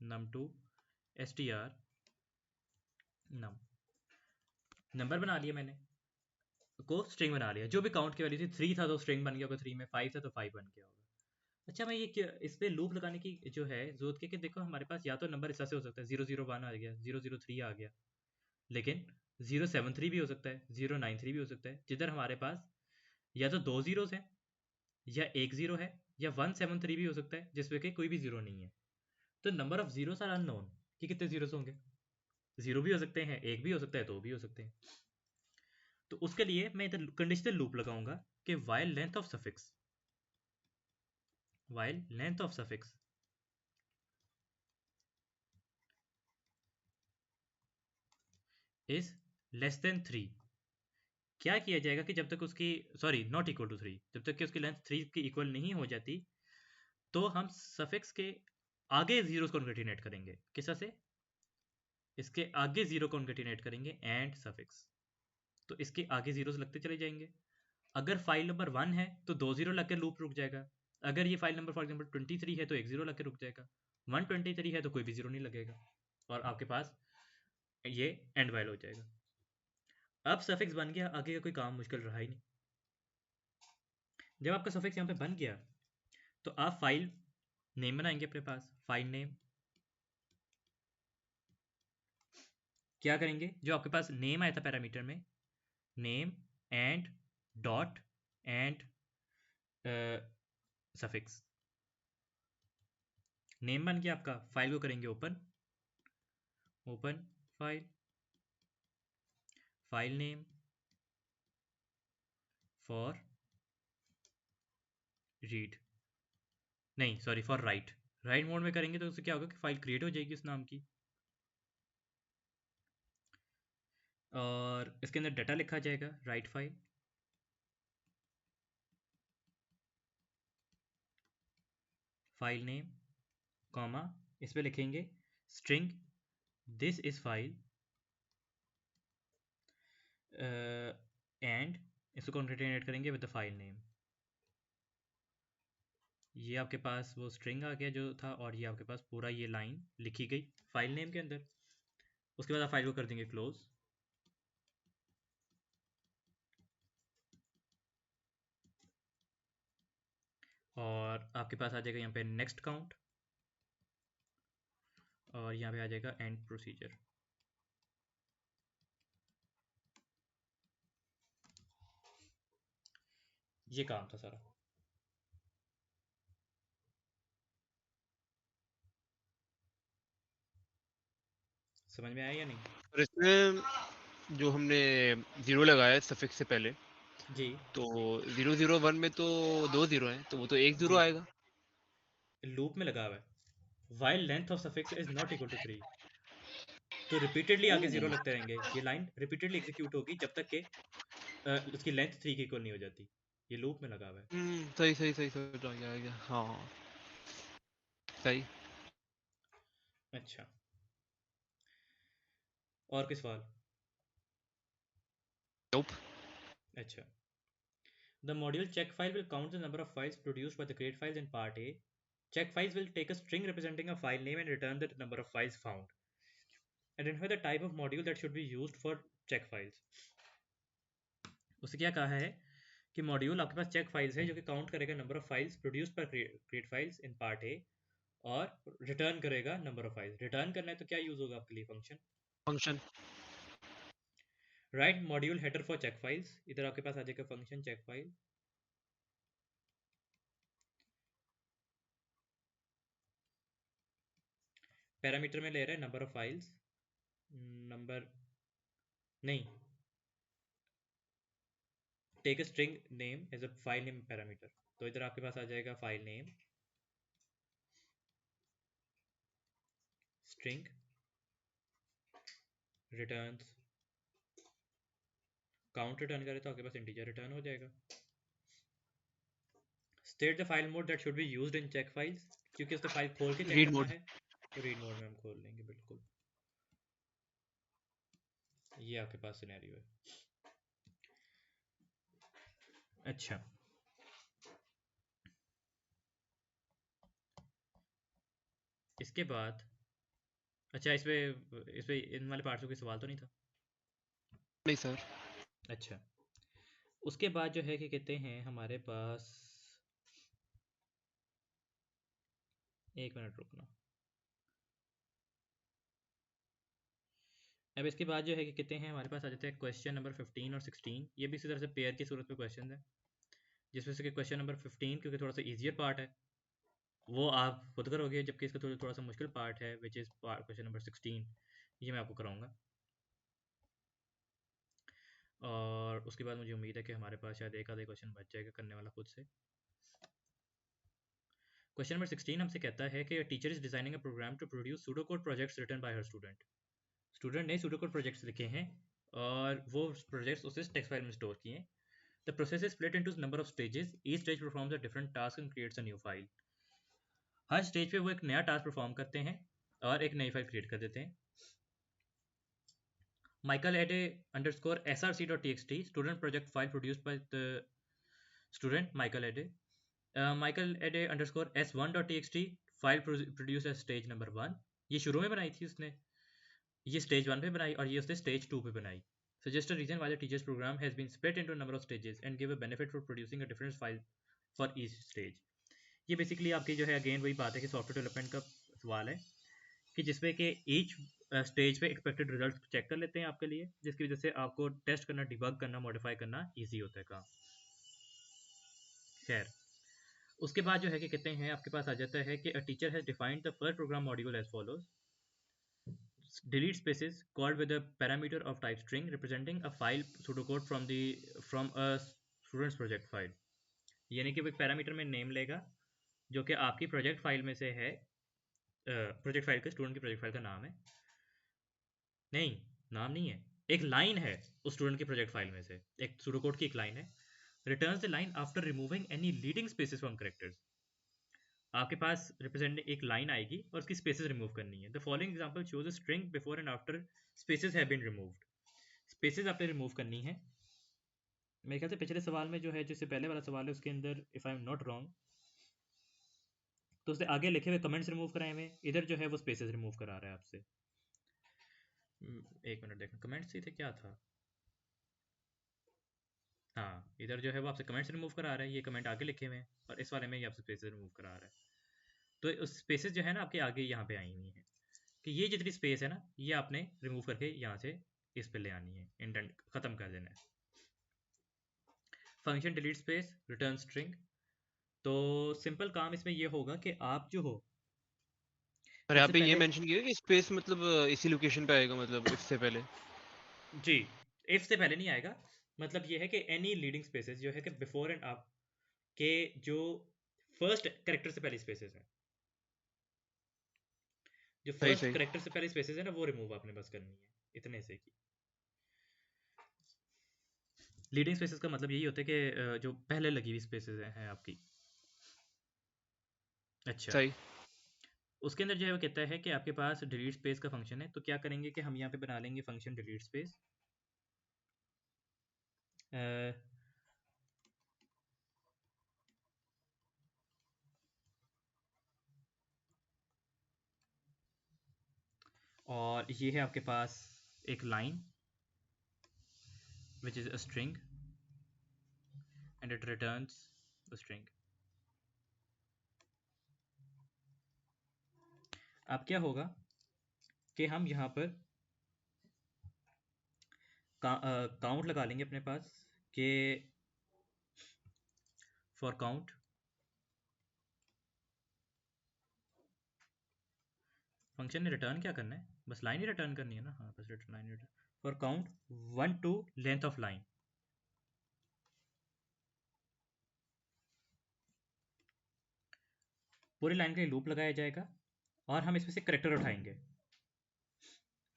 num to str num। Number बना लिया मैंने, को स्ट्रिंग बना लिया। जो भी काउंट की वैल्यू थी 3 था तो स्ट्रिंग बन गया होगा 3 में, 5 था तो 5 बन गया होगा। अच्छा, मैं ये इस पे लूप लगाने की जो है जरूरत क्या, कि देखो हमारे पास या तो नंबर इस तरह से हो सकता है 001 आ गया, 003 आ गया, लेकिन 073 भी हो सकता है, 093 भी हो सकता है, जिधर हमारे पास या तो 2 जीरोस हैं या 1 जीरो है, या 173 भी हो सकता है जिसमें कि कोई भी जीरो नहीं है। तो number of zeros are unknown, कि कितने जीरोस होंगे। जीरो भी हो सकते हैं, एक भी हो सकता है, दो भी हो सकते हैं। तो उसके लिए मैं इधर कंडीशनल लूप लगाऊंगा कि while length of suffix, while length of suffix is less than 3। क्या किया जाएगा कि जब तक उसकी, सॉरी नॉट इक्वल टू 3, जब तक कि उसकी लेंथ 3 की इक्वल नहीं हो जाती, तो हम सफिक्स के आगे जीरो कॉन्केटिनेट करेंगे। किस तरह से? इसके आगे जीरो कॉन्केटिनेट करेंगे एंड सफिक्स, तो इसके आगे जीरोस लगते चले जाएंगे। अगर फाइल नंबर 1 है तो 2 जीरो लग के लूप रुक जाएगा। अगर ये फाइल नंबर फॉर एग्जांपल 23 है तो एक जीरो लग के रुक जाएगा। 123 है तो कोई भी जीरो नहीं लगेगा, और आपके पास ये एंड वाइल हो जाएगा। अब सफिक्स बन गया, आगे का कोई काम मुश्किल रहा ही नहीं। जब आपका सफिक्स यहाँ पे बन गया तो आप फाइल नेम बनाएंगे अपने पास, फाइल नेम क्या करेंगे, जो आपके पास नेम आया था पैरामीटर में, name and dot and suffix, name बन गया आपका, फाइल को करेंगे open, open file, file name for read, नहीं sorry for write, write mode में करेंगे तो उससे क्या होगा कि फाइल क्रिएट हो जाएगी उस नाम की, और इसके अंदर डाटा लिखा जाएगा write file, file name comma, इस पे लिखेंगे string this is file and इसको कॉन्केटेनेट करेंगे विद द फाइल नेम। ये आपके पास वो स्ट्रिंग आ गया जो था, और ये आपके पास पूरा ये लाइन लिखी गई फाइल नेम के अंदर। उसके बाद आप फाइल को कर देंगे क्लोज, और आपके पास आ जाएगा यहाँ पे नेक्स्ट काउंट, और यहाँ पे आ जाएगा एंड प्रोसीजर। ये काम था सारा। समझ में आया या नहीं? और इसमें जो हमने 0 लगाया है सफिक्स से पहले, जी तो 001 में तो 2 0 हैं, तो वो तो 1 0 जी, आएगा। लूप में लगा हुआ है, while length of suffix is not equal to 3, तो रिपीटेडली आगे जीरो लगते रहेंगे, ये लाइन रिपीटेडली एग्जीक्यूट होगी जब तक कि उसकी लेंथ 3 की इक्वल नहीं हो जाती। ये लूप में लगा हुआ है। सही सही सही सही आ गया। हाँ सही। अच्छा, और किस सवाल? नोप। अच्छा, the module check file will count the number of files produced by the create files in part A. Check files will take a string representing a file name and return the number of files found. Identify the type of module that should be used for check files. उससे क्या कहा है कि module आपके पास check files है जो कि count करेगा number of files produced by create files in part A, और रिटर्न करेगा नंबर ऑफ फाइल्स। रिटर्न करना है तो क्या यूज होगा आपके लिए? Function. Function. Write module header for check files, इधर आपके पास आ जाएगा फंक्शन चेक फाइल, पैरामीटर में ले रहा है नंबर ऑफ फाइल्स, नंबर नहीं, take a string name as a file name parameter, तो इधर आपके पास आ जाएगा file name string returns, count return करे तो आपके पास इंटीजर रिटर्न हो जाएगा। State the file mode that should be used in check files, क्योंकि उसने फाइल खोल के चेक रीड करना मोड। है, तो रीड मोड में हम खोल लेंगे बिल्कुल। ये आपके पास सिनेरियो है। अच्छा, इसके बाद अच्छा इस पे इन वाले पार्ट्स कोई सवाल तो नहीं था? नहीं सर। अच्छा, उसके बाद जो है कि कहते हैं हमारे पास, एक मिनट रुकना, अब इसके बाद जो है कि कहते हैं हमारे पास आ जाते हैं क्वेश्चन नंबर 15 और 16। ये भी इसी तरह से पेयर की सूरत में क्वेश्चन है, जिसमें से कि क्वेश्चन नंबर 15 क्योंकि थोड़ा सा ईजियर पार्ट है वो आप खुद करोगे, जबकि इसका थोड़ा थोड़ा सा मुश्किल पार्ट है विच इज़ क्वेश्चन नंबर 16, ये मैं आपको कराऊंगा। और उसके बाद मुझे उम्मीद है कि हमारे पास शायद एक आधे क्वेश्चन बच जाएगा करने वाला खुद से। क्वेश्चन नंबर 16 हमसे कहता है कि teacher is designing a program to produce pseudo code projects written by her student. Student ने सूडो कोड प्रोजेक्ट्स लिखे हैं और वो प्रोजेक्ट्स उसे टेक्स्ट फाइल में स्टोर किए हैं। The process is split into number of stages, each stage performs a different task and creates a new file. Her stage पे वो एक नया टास्क परफॉर्म करते हैं और एक नई फाइल क्रिएट कर देते हैं। Michael at a underscore src.txt student project file produced by the student Michael at a Michael at a underscore s1.txt file produce as stage number 1। ये शुरू में बनाई थी उसने, ये स्टेज 1 पे बनाई और ये उसने स्टेज 2 पे बनाई। Suggest a reason why the teacher's program has been split into a number of stages and give a benefit for producing a different file for each stage। ये बेसिकली आपकी जो है अगेन वही बात है कि सॉफ्टवेयर डेवलपमेंट का सवाल है कि जिसमें कि ईच स्टेज पे एक्सपेक्टेड रिजल्ट चेक कर लेते हैं आपके लिए, जिसकी वजह से आपको टेस्ट करना, डिबग करना, मॉडिफाई करना ईजी होता है काम। खैर, उसके बाद जो है कि कहते हैं आपके पास आ जाता है कि a teacher has defined the first program module as follows: delete spaces called with a parameter of type string representing a file pseudocode from a student's project file। यानी कि वो एक पैरामीटर में नेम लेगा जो कि आपकी प्रोजेक्ट फाइल में से है, प्रोजेक्ट फाइल के स्टूडेंट की प्रोजेक्ट फाइल का नाम है, नहीं, नाम नहीं है, एक लाइन है उस स्टूडेंट की प्रोजेक्ट फाइल में से, एक pseudocode की एक लाइन है। Returns the line after removing any leading spaces from characters. आपके पास रिप्रेजेंट एक लाइन आएगी और उसकी स्पेसेस रिमूव करनी है। The following example shows a string before and after spaces have been removed. Spaces आपने रिमूव करनी है। मेरे ख्याल से पिछले सवाल में जो है, जैसे पहले वाला सवाल है उसके अंदर, if I am not wrong, तो उसने आगे लिखे हुए कमेंट्स रिमूव कराए हुए, इधर जो है वो स्पेसेस रिमूव करा रहा है आपसे। एक मिनट देखना, कमेंट्स ही थे क्या था? हाँ, इधर जो है वो आपसे कमेंट्स रिमूव करा रहा है, ये कमेंट आगे लिखे हुए हैं, और इस वाले में ये आपसे स्पेसेस रिमूव करा रहा है। तो उस स्पेसेस जो है ना आपके आगे यहाँ पे आई हुई हैं कि ये जितनी स्पेस है ना, ये आपने रिमूव करके यहाँ से इस पे ले आनी है, इंडेंट खत्म कर देना है। Function delete space return string. तो सिंपल काम इसमें ये होगा कि आप जो हो, और यहाँ सबसे पे ये पहले, मेंशन किया है कि स्पेस मतलब इसी लोकेशन पे आएगा, मतलब इफ से पहले। जी, इफ से पहले नहीं आएगा, मतलब ये है कि एनी लीडिंग स्पेसेस जो है कि बिफोर एंड आफ्टर के जो फर्स्ट करेक्टर से पहले स्पेसेस है, जो सही फर्स्ट सही। करेक्टर से पहले स्पेसेस है ना, वो रिमूव आपने बस करनी है, इतने से की। लीडिंग स्पेसेस का मतलब यही होता है कि जो पहले लगी हुई स्पेसेस हैं आपकी। अच्छा, सही। उसके अंदर जो है वो कहता है कि आपके पास डिलीट स्पेस का फंक्शन है, तो क्या करेंगे कि हम यहाँ पे बना लेंगे फंक्शन डिलीट स्पेस। और ये है आपके पास एक line which is a string and it returns the string. अब क्या होगा कि हम यहाँ पर काउंट लगा लेंगे अपने पास कि फॉर काउंट, फंक्शन ने रिटर्न क्या करना है, बस लाइन ही रिटर्न करनी है ना, हाँ बस return line return. For count 1 to length of line, पूरी लाइन के लिए लूप लगाया जाएगा और हम इसमें से करेक्टर उठाएंगे,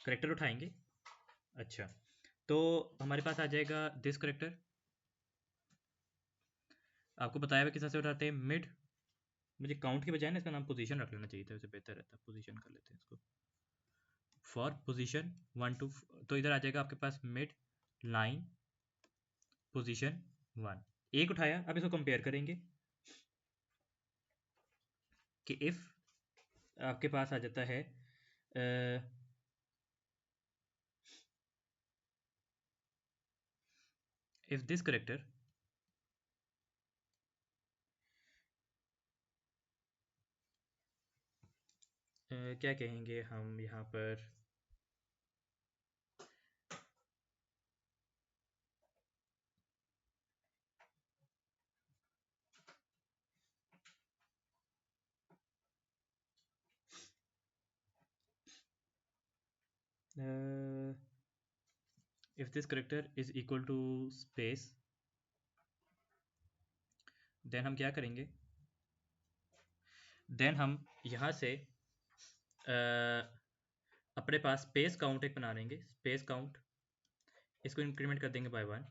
करेक्टर उठाएंगे। अच्छा, तो हमारे पास आ जाएगा दिस करेक्टर। आपको बताया हुआ किस तरह से उठाते हैं, मिड, मुझे काउंट की बजाय ना इसका नाम पोजीशन रख लेना चाहिए था, वैसे बेहतर रहता, पोजीशन कर लेते हैं इसको। फॉर पोजीशन 1 to, तो इधर आ जाएगा आपके पास मिड लाइन पोजीशन 1, एक उठाया। अब इसको कंपेयर करेंगे कि इफ़ आपके पास आ जाता है इफ़ दिस करेक्टर क्या कहेंगे हम यहाँ पर, if this character is equal to space, then हम क्या करेंगे, देन हम यहाँ से अपने पास स्पेस काउंट एक बना लेंगे, स्पेस काउंट, इसको इंक्रीमेंट कर देंगे बाय 1,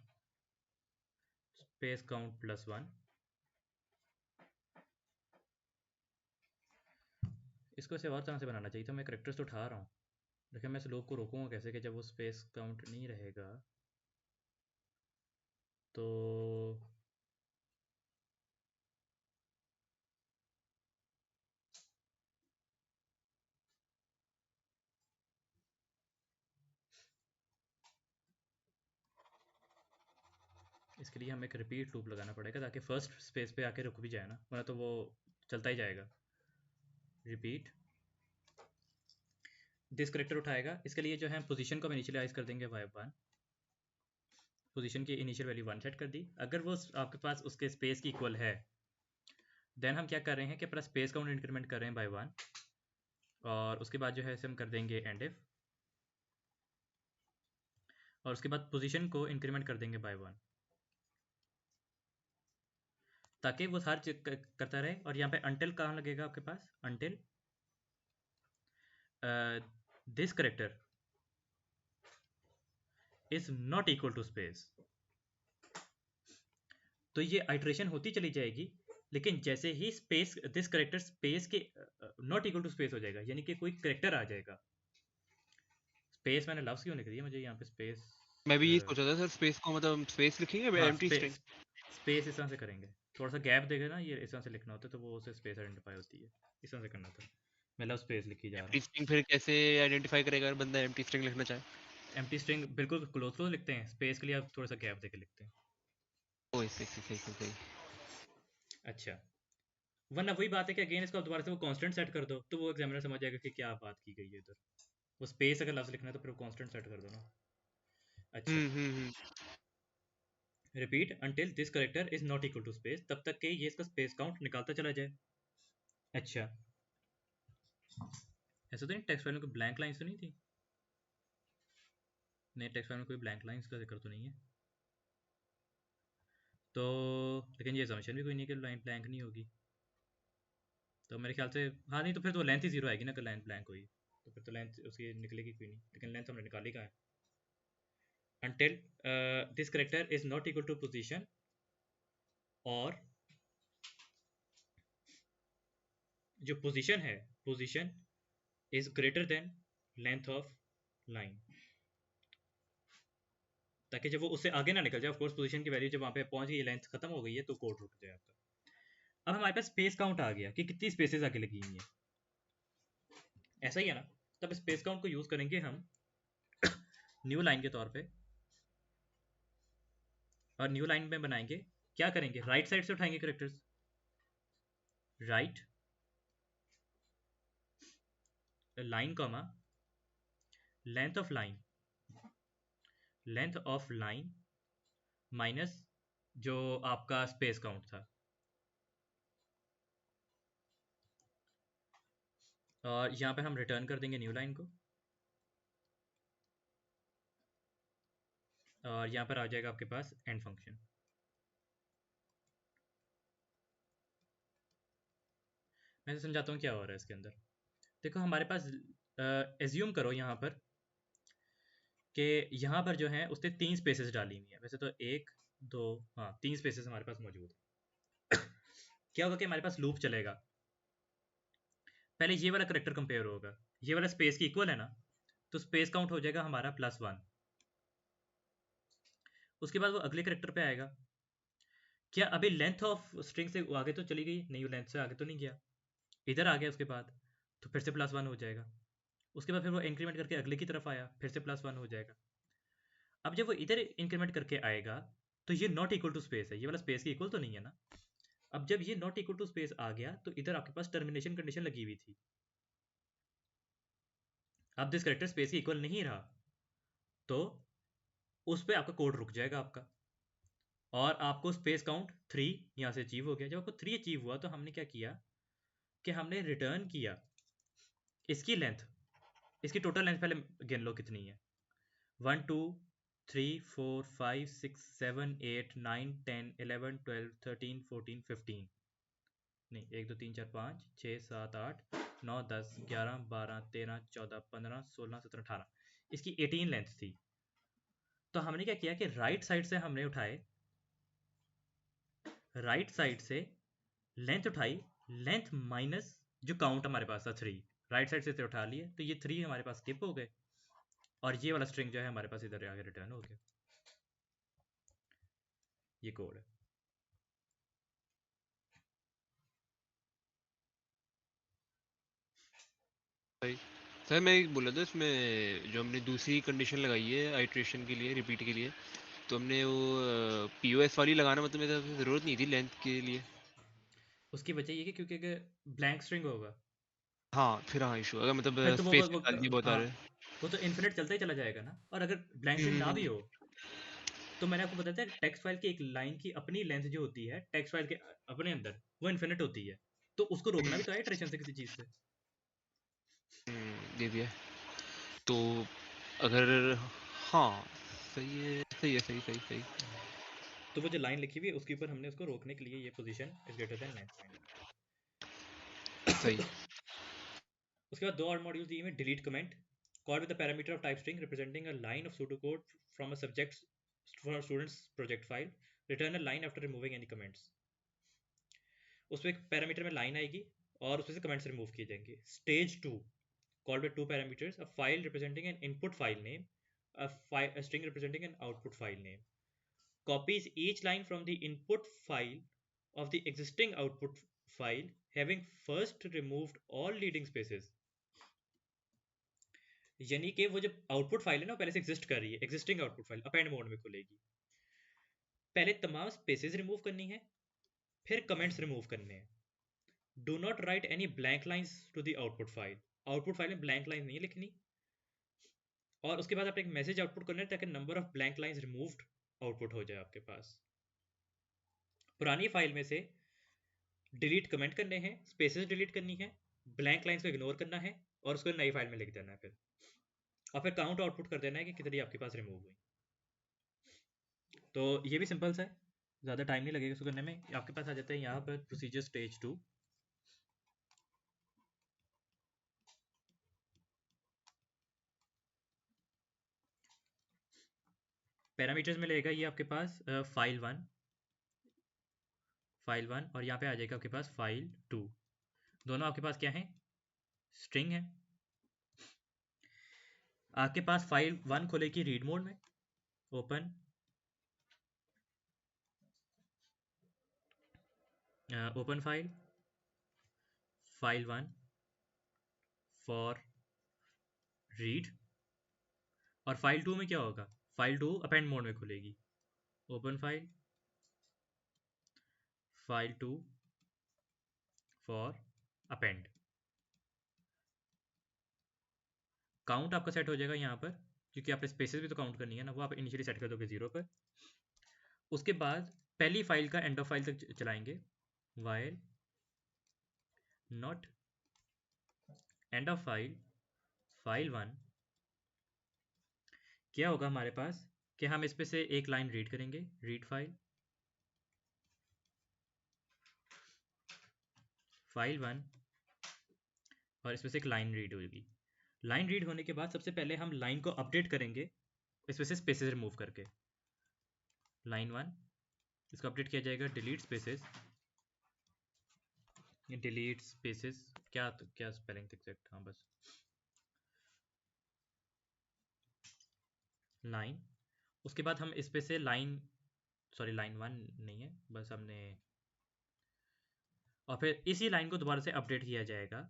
स्पेस काउंट +1। इसको ऐसे और तरह से बनाना चाहिए था, मैं करेक्टर्स तो उठा रहा हूँ, लेकिन मैं इस लूप को रोकूंगा कैसे कि जब वो स्पेस काउंट नहीं रहेगा तो इसके लिए हमें एक रिपीट लूप लगाना पड़ेगा ताकि फर्स्ट स्पेस पे आके रुक भी जाए ना, वरना तो वो चलता ही जाएगा। रिपीट दिस करेक्टर उठाएगा, इसके लिए जो है पोजीशन को हम इनिशियलाइज कर देंगे y1, पोजीशन की इनिशियल वैल्यू 1 सेट कर दी। अगर वो आपके पास उसके स्पेस की इक्वल है, देन हम क्या कर रहे हैं कि अपना स्पेस काउंट इंक्रीमेंट कर रहे हैं बाय 1, और उसके बाद जो है इसे हम कर देंगे एंड इफ, और उसके बाद पोजीशन को इंक्रीमेंट कर देंगे बाय 1, ताकि वो हर चीज करता रहे। और यहाँ पे अंटिल कहाँ लगेगा आपके पास, until this character is not equal to space. तो ये आइट्रेशन होती चली जाएगी, लेकिन जैसे ही स्पेस दिस करेक्टर स्पेस के नॉट इक्वल टू स्पेस हो जाएगा, यानी कि कोई करेक्टर आ जाएगा। स्पेस मैंने लफ्ज़ क्यों लिख दिया, मुझे यहाँ पे स्पेस, मैं भी ये सोचा था सर, स्पेस को मतलब स्पेस लिखेंगे हाँ एम्प्टी स्ट्रिंग। स्पेस इस तरह से करेंगे, थोड़ा सा गैप देगा ना, ये इस तरह से लिखना होता है तो वो उसे स्पेस आइडेंटिफाई होती है, इस तरह से करना था। मैं लव स्पेस लिखी जा रहा एम्प्टी हूँ। स्ट्रिंग फिर कैसे आइडेंटिफाई करेगा अगर बंदा एम्प्टी स्ट्रिंग लिखना चाहे? एम्प्टी स्ट्रिंग बिल्कुल क्लोज क्लोज लिखते हैं, स्पेस के लिए आप थोड़ा सा गैप देके लिखते हैं। ओह सही सही सही सही। अच्छा, वरना वही बात है कि अगेन इसको दोबारा से वो कांस्टेंट सेट कर दो, तो वो एग्जामिनर समझ जाएगा कि क्या बात की गई है इधर। वो स्पेस अगर लफ्ज़ लिखना है तो फिर वो कांस्टेंट सेट कर दो ना। अच्छा, हम्म। Repeat until this character is not equal to space, तब तक कि ये इसका स्पेस काउंट निकालता चला जाए। अच्छा, ऐसा तो नहीं टेक्स्ट फाइल में कोई ब्लैंक लाइन्स तो नहीं थी? नहीं, टेक्स्ट फाइल में कोई ब्लैंक लाइन्स का जिक्र तो नहीं है तो, लेकिन ये assumption भी कोई नहीं कि लाइन ब्लैंक नहीं होगी, तो मेरे ख्याल से हाँ, नहीं तो फिर तो लेंथ ही जीरो आएगी ना, अगर लाइन ब्लैंक हुई तो फिर तो लेंथ उसकी निकलेगी कोई नहीं, लेकिन लेंथ हमने निकाली कहाँ है। until this character is not equal to position, और जो पोजीशन है, position is greater than length of line, ताकि जब वो उससे आगे ना निकल जाए। ऑफ कोर्स पोजीशन की वैल्यू जब वहाँ पे पहुंच गई, लेंथ खत्म हो गई है, तो कोड रुक जाए आपका। अब हमारे पास स्पेस काउंट आ गया कि कितनी स्पेसेस आगे लगी हुई हैं, ऐसा ही है ना। तब स्पेस काउंट को यूज करेंगे हम न्यू लाइन के तौर पे, और न्यू लाइन में बनाएंगे, क्या करेंगे, राइट साइड से उठाएंगे characters, right line comma length of line, length of line minus जो आपका स्पेस काउंट था, और यहाँ पे हम रिटर्न कर देंगे न्यू लाइन को, और यहाँ पर आ जाएगा आपके पास एंड फंक्शन। मैं समझाता हूँ क्या हो रहा है इसके अंदर। देखो हमारे पास एज्यूम करो यहाँ पर कि यहाँ पर जो है उसने 3 स्पेसेस डाली हुई है, वैसे तो 1 2, हाँ 3 स्पेसेस हमारे पास मौजूद है। क्या होगा कि हमारे पास लूप चलेगा, पहले ये वाला करेक्टर कंपेयर होगा, ये वाला स्पेस की इक्वल है ना, तो स्पेस काउंट हो जाएगा हमारा +1। उसके बाद वो अगले करेक्टर पे आएगा, क्या अभी लेंथ ऑफ स्ट्रिंग से आगे तो चली गई नहीं, वो लेंथ से आगे तो नहीं गया, इधर आ गया उसके बाद, तो फिर से +1 हो जाएगा। उसके बाद फिर वो इंक्रीमेंट करके अगले की तरफ आया, फिर से +1 हो जाएगा। अब जब वो इधर इंक्रीमेंट करके आएगा, तो ये नॉट इक्वल टू स्पेस है, ये वाला स्पेस की इक्वल तो नहीं है ना। अब जब ये नॉट इक्वल टू स्पेस आ गया, तो इधर आपके पास टर्मिनेशन कंडीशन लगी हुई थी, अब दिस करेक्टर स्पेस की इक्वल नहीं रहा, तो उस पर आपका कोड रुक जाएगा आपका, और आपको स्पेस काउंट 3 यहाँ से अचीव हो गया। जब आपको 3 अचीव हुआ, तो हमने क्या किया कि हमने रिटर्न किया इसकी लेंथ, इसकी टोटल लेंथ पहले गिन लो कितनी है, 1 2 3 4 5 6 7 8 9 10 11 12 13 14 15, नहीं 1 2 3 4 5 6 7 8 9 10 11 12 13 14 15 16 17 18, इसकी 18 लेंथ थी। तो हमने क्या किया कि राइट साइड से हमने उठाए, राइट साइड से लेंथ उठाई, लेंथ माइनस जो काउंट हमारे पास था 3, राइट साइड से उठा लिए, तो ये 3 हमारे पास स्किप हो गए, और ये वाला स्ट्रिंग जो है हमारे पास इधर आगे रिटर्न हो गया। ये कोड है। भाई सर मैं एक बोला था, इसमें जो हमने दूसरी कंडीशन लगाई है आइट्रेशन के लिए, रिपीट के लिए, तो हमने वो पीओएस वाली लगाना मतलब मेरे ज़रूरत नहीं थी लेंथ के लिए। उसकी वजह ये कि क्योंकि ब्लैंक स्ट्रिंग होगा, हाँ फिर हाँ इशू अगर फिर मतलब तो स्पेस निकाल दिए बहुत हाँ, सारे। वो तो इन्फिनिट चलता ही चला जाएगा ना। और अगर ब्लैंक स्ट्रिंग ना भी हम्म। हो, तो मैंने आपको बताया था टेक्स्ट फाइल की एक लाइन की अपनी लेंथ जो होती है टेक्स्ट फाइल के अपने अंदर, वो इन्फिनिट होती है। तो उसको रोकना भी तो है इटरेशन से किसी चीज़ से। ये भी है। तो अगर हाँ सही है सही है सही सही सही। तो वो जो लाइन लिखी हुई है उसके ऊपर हमने उसको रोकने के लिए ये position is greater than length सही। फाइंड। उसके बाद दो और मॉड्यूल दिए हुए, delete comment, call with the parameter of type string representing a line of pseudo code from a subject for students project file, return a line after removing any comments. उसमें एक parameter में line आएगी और उसमें से comments remove किए जाएंगे। Stage two, called with two parameters, a file representing an input file name, a string representing an output file name, copies each line from the input file of the existing output file, having first removed all leading spaces। यानी कि वो जो output file है ना, पहले से exist कर रही है, existing output file append mode में खुलेगी। पहले तमाम स्पेसेस रिमूव करनी है, फिर कमेंट्स रिमूव करने हैं। Do not write any blank lines to the output file. Output file में ब्लैंक लाइन नहीं लिखनी। और उसके बाद आप एक मैसेज आउटपुट करना है ताकि number of blank lines removed output हो जाए आपके पास। पुरानी फाइल में से डिलीट कमेंट करने हैं, स्पेसेस डिलीट करनी है, ब्लैंक लाइंस को इग्नोर करना है और उसको नई फाइल में लिख देना है फिर। और फिर काउंट आउटपुट कर देना है कि कितनी आपके पास रिमूव हुई। तो ये भी सिंपल सा है, ज़्यादा टाइम नहीं लगेगा इसको करने में। आपके पास आ जाते हैं यहाँ पर प्रोसीजर स्टेज टू। पैरामीटर्स में लेगा ये आपके पास फाइल वन और यहाँ पे आ जाएगा आपके पास फाइल टू। दोनों आपके पास क्या है, स्ट्रिंग है। आपके पास फाइल वन खोलेगी रीड मोड में, open open file file one for read. और फाइल टू में क्या होगा, फाइल टू अपेंड मोड में खुलेगी, open file two for append. Count आपका सेट हो जाएगा यहाँ पर, क्योंकि आपने स्पेसेस भी तो काउंट करनी है ना, वो आप इनिशियली सेट कर दोगे 0 पर। उसके बाद पहली फाइल का एंड ऑफ फाइल तक चलाएंगे, while not end of file file one. क्या होगा हमारे पास कि हम इस पे से एक लाइन रीड करेंगे, रीड फाइल वन, और इसमें से एक लाइन रीड होगी। लाइन रीड होने के बाद सबसे पहले हम लाइन को अपडेट करेंगे इसमें से स्पेसेस रिमूव करके। लाइन वन, इसको अपडेट किया जाएगा डिलीट स्पेसेस, डिलीट स्पेसेस क्या क्या स्पेलिंग एग्जैक्ट, हाँ बस लाइन। उसके बाद हम इस पे से लाइन, सॉरी लाइन वन नहीं है, बस हमने, और फिर इसी लाइन को दोबारा से अपडेट किया जाएगा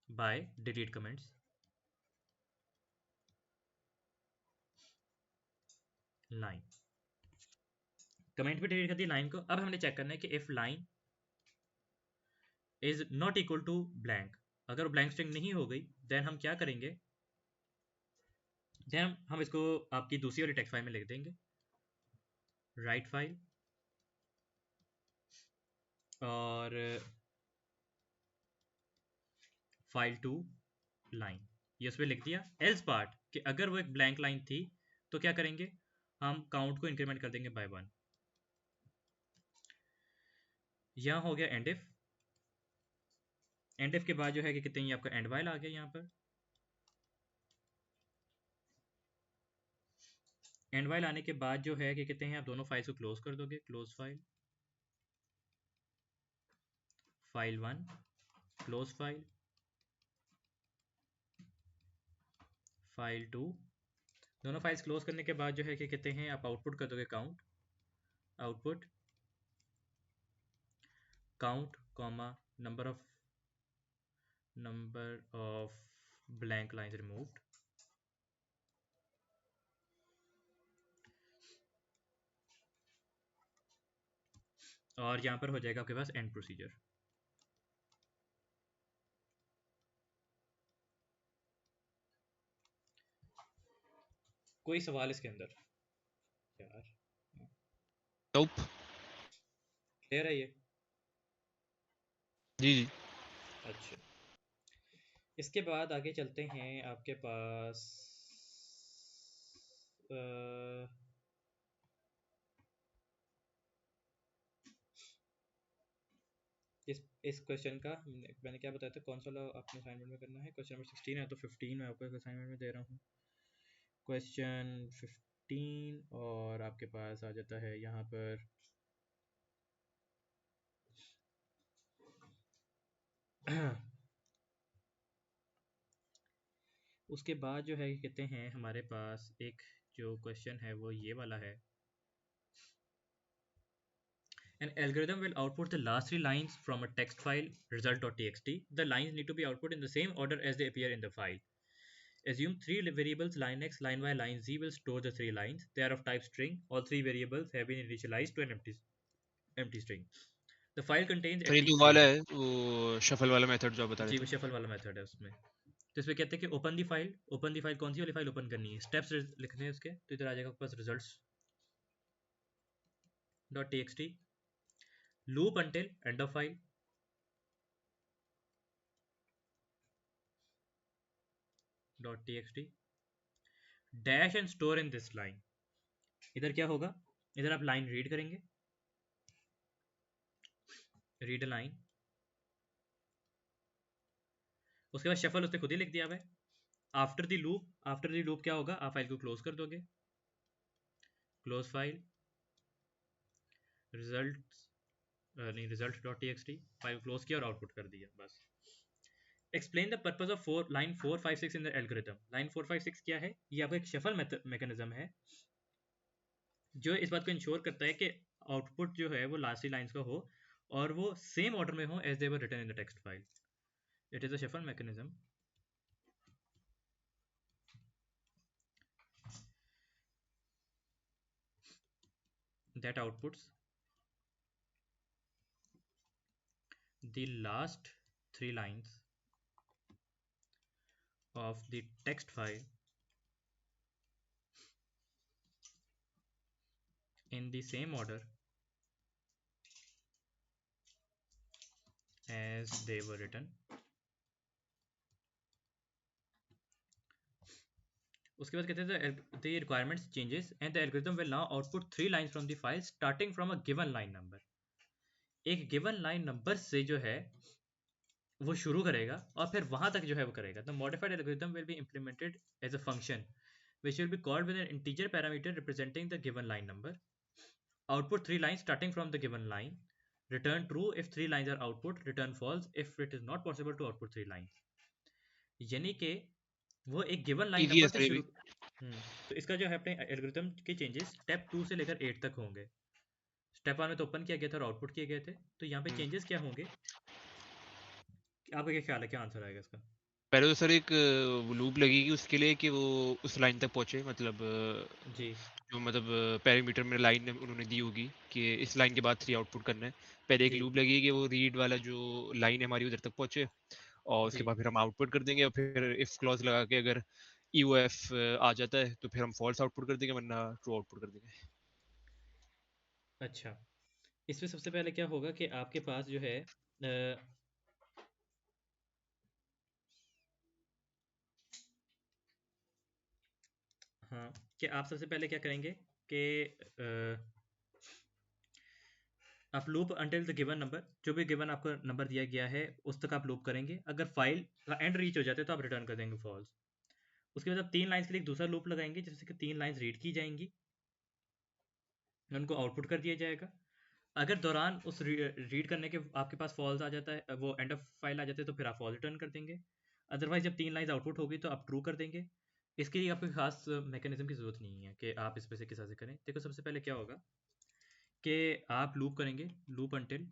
by delete comments, line. Comment भी डिलीट कर दी लाइन को। अब हमने चेक करना है कि if line is not equal to blank, अगर ब्लैंक स्ट्रिंग नहीं हो गई देन हम क्या करेंगे, देन हम इसको आपकी दूसरी वाली टेक्स्ट फाइल में लिख देंगे, राइट फाइल और फाइल टू लाइन, ये उसमें लिख दिया। एल्स पार्ट कि अगर वो एक ब्लैंक लाइन थी तो क्या करेंगे, हम काउंट को इंक्रीमेंट कर देंगे बाय वन। यहाँ हो गया एंड इफ। एंड इफ के बाद जो है कि कितने ही आपका एंड वाइल आ गया यहाँ पर। एंड वाइल आने के बाद जो है कि कितने हैं, आप दोनों फाइल्स को क्लोज कर दोगे, close file file one, close file file two. दोनों फाइल्स क्लोज करने के बाद जो है कि कितने हैं, आप आउटपुट कर दोगे count, output count comma number of blank lines removed. और यहाँ पर हो जाएगा आपके पास एंड प्रोसीजर। कोई सवाल इसके अंदर यार? नोप। क्लियर है ये? जी जी। अच्छा, इसके बाद आगे चलते हैं आपके पास। अ, इस क्वेश्चन का मैंने क्या बताया था, कौन सा लॉ आपने असाइनमेंट में करना है? क्वेश्चन नंबर 16 है, तो 15 मैं आपको असाइनमेंट में दे रहा हूँ। क्वेश्चन 15 और आपके पास आ जाता है यहाँ पर उसके बाद जो है कहते हैं हमारे पास एक जो क्वेश्चन है वो ये वाला है। An algorithm will output the last three lines from a text file result.txt. The lines need to be output in the same order as they appear in the file. Assume three variables line x, line y, line z will store the three lines. They are of type string. All three variables have been initialized to an empty string. The file contains sir ये empty तो वाला string. है वो shuffle वाला method जो आप बता जी, रहे वो थे। शफल वाला मेथड है उसमें। तो इसमें कहते हैं कि ओपन दी फाइल कौन सी वाली फाइल ओपन करनी है, स्टेप्स लिखने हैं उसके। तो इधर आ जाएगा आपके पास results dot T X T, loop until end of file dot T X T, dash and store in this line. इधर क्या होगा, इधर आप लाइन रीड करेंगे, रीड लाइन। उसके बाद शफल उसने खुद ही लिख दिया हुआ है। आफ्टर द लूप क्या होगा, आप फाइल को क्लोज कर दोगे, क्लोज फाइल, रिजल्ट नहीं result dot T X T, file close किया और आउटपुट कर दिया बस। Explain the purpose of line 4 5 6 in the algorithm. Line 4 5 6 क्या है, ये आपका एक शफल मैकेनिज्म है जो इस बात को इंश्योर करता है कि आउटपुट जो है वो लास्ट लाइंस का हो और वो सेम ऑर्डर में हो as they were written in the text file. It is a shuffle mechanism that outputs the last three lines of the text file in the same order as they were written. उसके बाद कहते हैं the requirements changes and the algorithm will now output three lines from the file starting from a given line number. एक given line number से जो है वो शुरू करेगा और फिर वहां तक जो है वो करेगा। The modified algorithm will be implemented as a function which will be called with an integer parameter representing the given line number. Output three lines starting from the given line. Return true if three lines are output. Return false if it is not possible to output three lines. यानी कि वो एक given line easy है number से sir ये भी। शुरू। तो इसका जो है अपने एल्गोरिथम के चेंजेस स्टेप 2 से लेकर 8 तक होंगे। स्टेप 1 में तो ओपन किया गया था और आउटपुट किए गए थे, तो यहाँ पे हम्म। चेंजेस क्या होंगे, आपका क्या ख्याल है, क्या आंसर आएगा इसका? पहले तो सर एक लूप लगेगी उसके लिए कि वो उस लाइन तक पहुंचे, मतलब जी जो मतलब पैरामीटर में लाइन उन्होंने दी होगी कि इस लाइन के बाद 3 आउटपुट करना है। पहले एक जी लूप लगेगी कि वो रीड वाला जो लाइन है हमारी उधर तक पहुंचे, और उसके जी। बाद फिर हम आउटपुट कर देंगे, और फिर इफ क्लॉज लगा के अगर EOF आ जाता है तो फिर हम फॉल्स आउटपुट कर देंगे, वरना ट्रू आउटपुट कर देंगे। अच्छा, इसमें सबसे पहले क्या होगा कि आपके पास जो है हाँ, कि आप सबसे पहले क्या करेंगे कि आप loop until the given number, जो भी गिवन आपको नंबर दिया गया है उस तक आप लूप करेंगे। अगर फाइल का एंड रीच हो जाता है तो आप रिटर्न कर देंगे फॉल्स। उसके बाद आप 3 लाइन्स के लिए एक दूसरा लूप लगाएंगे जिससे कि 3 लाइन्स रीड की जाएंगी, उनको आउटपुट कर दिया जाएगा। अगर दौरान उस रीड करने के आपके पास फॉल्स आ जाता है, वो एंड ऑफ फाइल आ जाते हैं, तो फिर आप फॉल्स रिटर्न कर देंगे। अदरवाइज जब 3 लाइन्स आउटपुट होगी तो आप ट्रू कर देंगे। इसके लिए आपको खास मैकेनिज्म की जरूरत नहीं है कि आप इसमें से किसी से करें। देखो सबसे पहले क्या होगा कि आप लूप करेंगे, loop until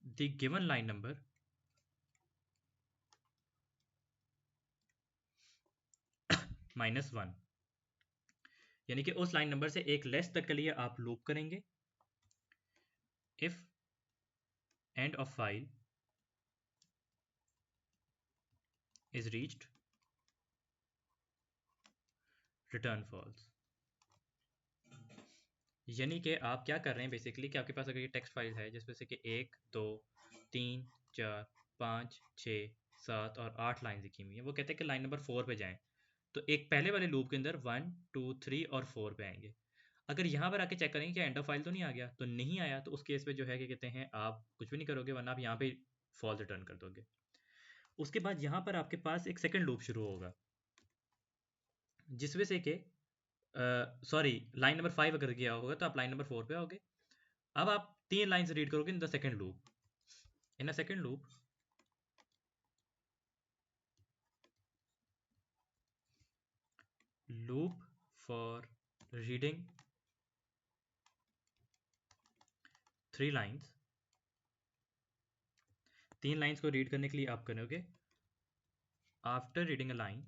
the given line number -1, यानी कि उस लाइन नंबर से एक लेस तक के लिए आप लूप करेंगे। If end of file is reached return false. यानी कि आप क्या कर रहे हैं बेसिकली कि आपके पास अगर ये टेक्स्ट फाइल है जिसमें से कि 1 2 3 4 5 6 7 और 8 लाइन लिखी हुई है, वो कहते हैं कि लाइन नंबर 4 पे जाएं, तो एक पहले वाले लूप के अंदर 1 2 3 और 4 पे आएंगे। अगर यहाँ पर आके चेक करेंगे कि एंड ऑफ फाइल तो नहीं आ गया, तो नहीं आया तो उस केस में जो है कि कहते हैं आप कुछ भी नहीं करोगे, वरना आप यहाँ पे फॉल्स रिटर्न कर दोगे। उसके बाद यहाँ पर आपके पास एक सेकंड लूप शुरू होगा जिसमें से कि सॉरी लाइन नंबर 5 अगर गया होगा तो आप लाइन नंबर 4 पे आओगे। अब आप 3 लाइन रीड करोगे in the second loop. In a second loop loop for reading 3 lines, 3 lines को रीड करने के लिए आप करोगे आफ्टर रीडिंग अ लाइन,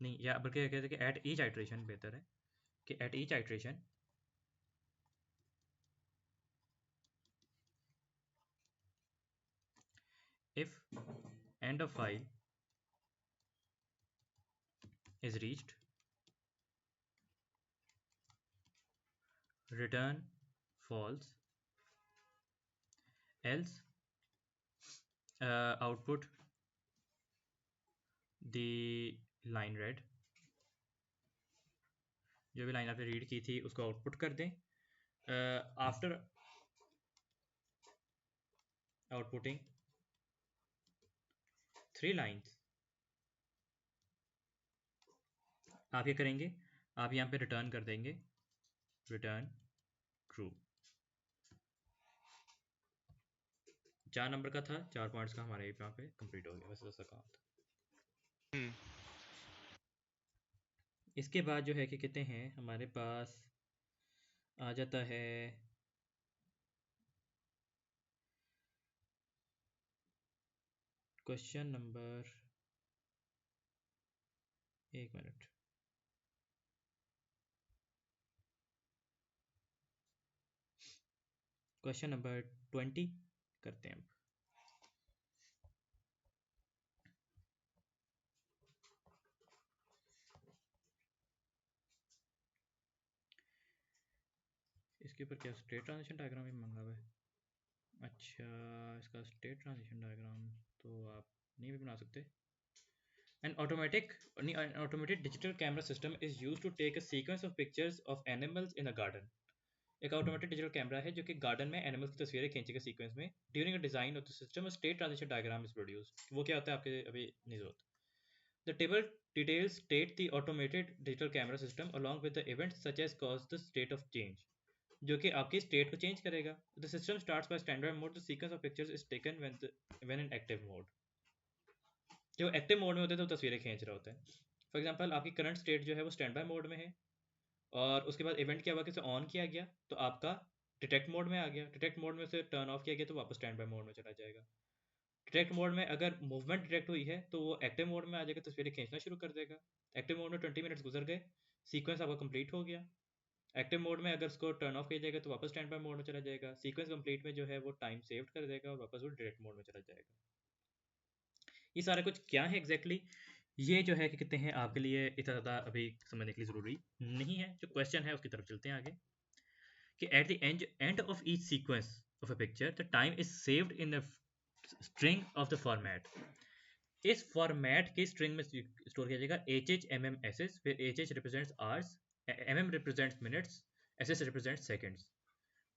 नहीं या बल्कि कहते हैं कि एट ईच आइट्रेशन बेहतर है कि at each iteration if end of file is reached, return false, else output the line read, जो भी लाइन आपने रीड की थी उसको आउटपुट कर दें। आफ्टर आउटपुटिंग 3 लाइन्स आप ये करेंगे, आप यहाँ पे रिटर्न कर देंगे रिटर्न ट्रू। 4 नंबर का था, 4 पॉइंट्स का हमारे यहाँ पे कंप्लीट हो गया, वैसे तो काम था। हम्म। इसके बाद जो है कि कहते हैं हमारे पास आ जाता है क्वेश्चन नंबर, एक मिनट, क्वेश्चन नंबर 20 करते हैं अब। इसके ऊपर क्या स्टेट ट्रांजिशन डायग्राम भी मंगा हुआ है? अच्छा, इसका स्टेट ट्रांजिशन डायग्राम तो आप नहीं भी बना सकते। An automated digital camera system is used to take a sequence of pictures of animals in a garden. एक ऑटोमेटेड डिजिटल कैमरा है जो कि गार्डन में एनिमल्स की तस्वीरें खींचेगा सीक्वेंस में। During a design of the system state transition diagram is produced. वो क्या होता है आपके अभी नहीं जरूरत। The table details state the automated digital camera system along with the events such as cause the state of change, जो कि आपकी स्टेट को चेंज करेगा। The system starts by standard mode, the sequence of pictures is taken when in active mode. जो active mode में होते हैं तो तस्वीरें खींच रहा होता है। फॉर एग्जांपल आपकी करंट स्टेट जो है वो स्टैंड बाय मोड में है, और उसके बाद इवेंट क्या हुआ कि ऑन किया गया तो आपका डिटेक्ट मोड में आ गया, डिटेक्ट मोड में से टर्न ऑफ किया गया तो वापस स्टैंड बाय मोड में चला जाएगा। डिटेक्ट मोड में अगर मूवमेंट डिटेक्ट हुई है तो वो एक्टिव मोड में आ जाएगा, तस्वीरें खींचना शुरू कर देगा। एक्टिव मोड में 20 मिनट्स गुजर गए, सीक्वेंस आपका कंप्लीट हो गया। एक्टिव मोड में अगर उसको टर्न ऑफ किया जाएगा तो वापस स्टैंड बाय मोड में चला जाएगा। सीक्वेंस कंप्लीट में जो है वो टाइम सेव कर देगा और वापस वो डायरेक्ट मोड में चला जाएगा। ये सारा कुछ क्या है एग्जैक्टली ये जो है कि कहते हैं आपके लिए इतना ज़्यादा अभी समझने के लिए ज़रूरी नहीं है। जो क्वेश्चन है उसकी तरफ चलते हैं आगे कि at the end of each sequence of a picture the time is saved in the string of the format. इस फॉर्मेट के स्ट्रिंग में स्टोर किया जाएगा HHMMSS, फिर HH represents hours, MM represents minutes, SS represents seconds,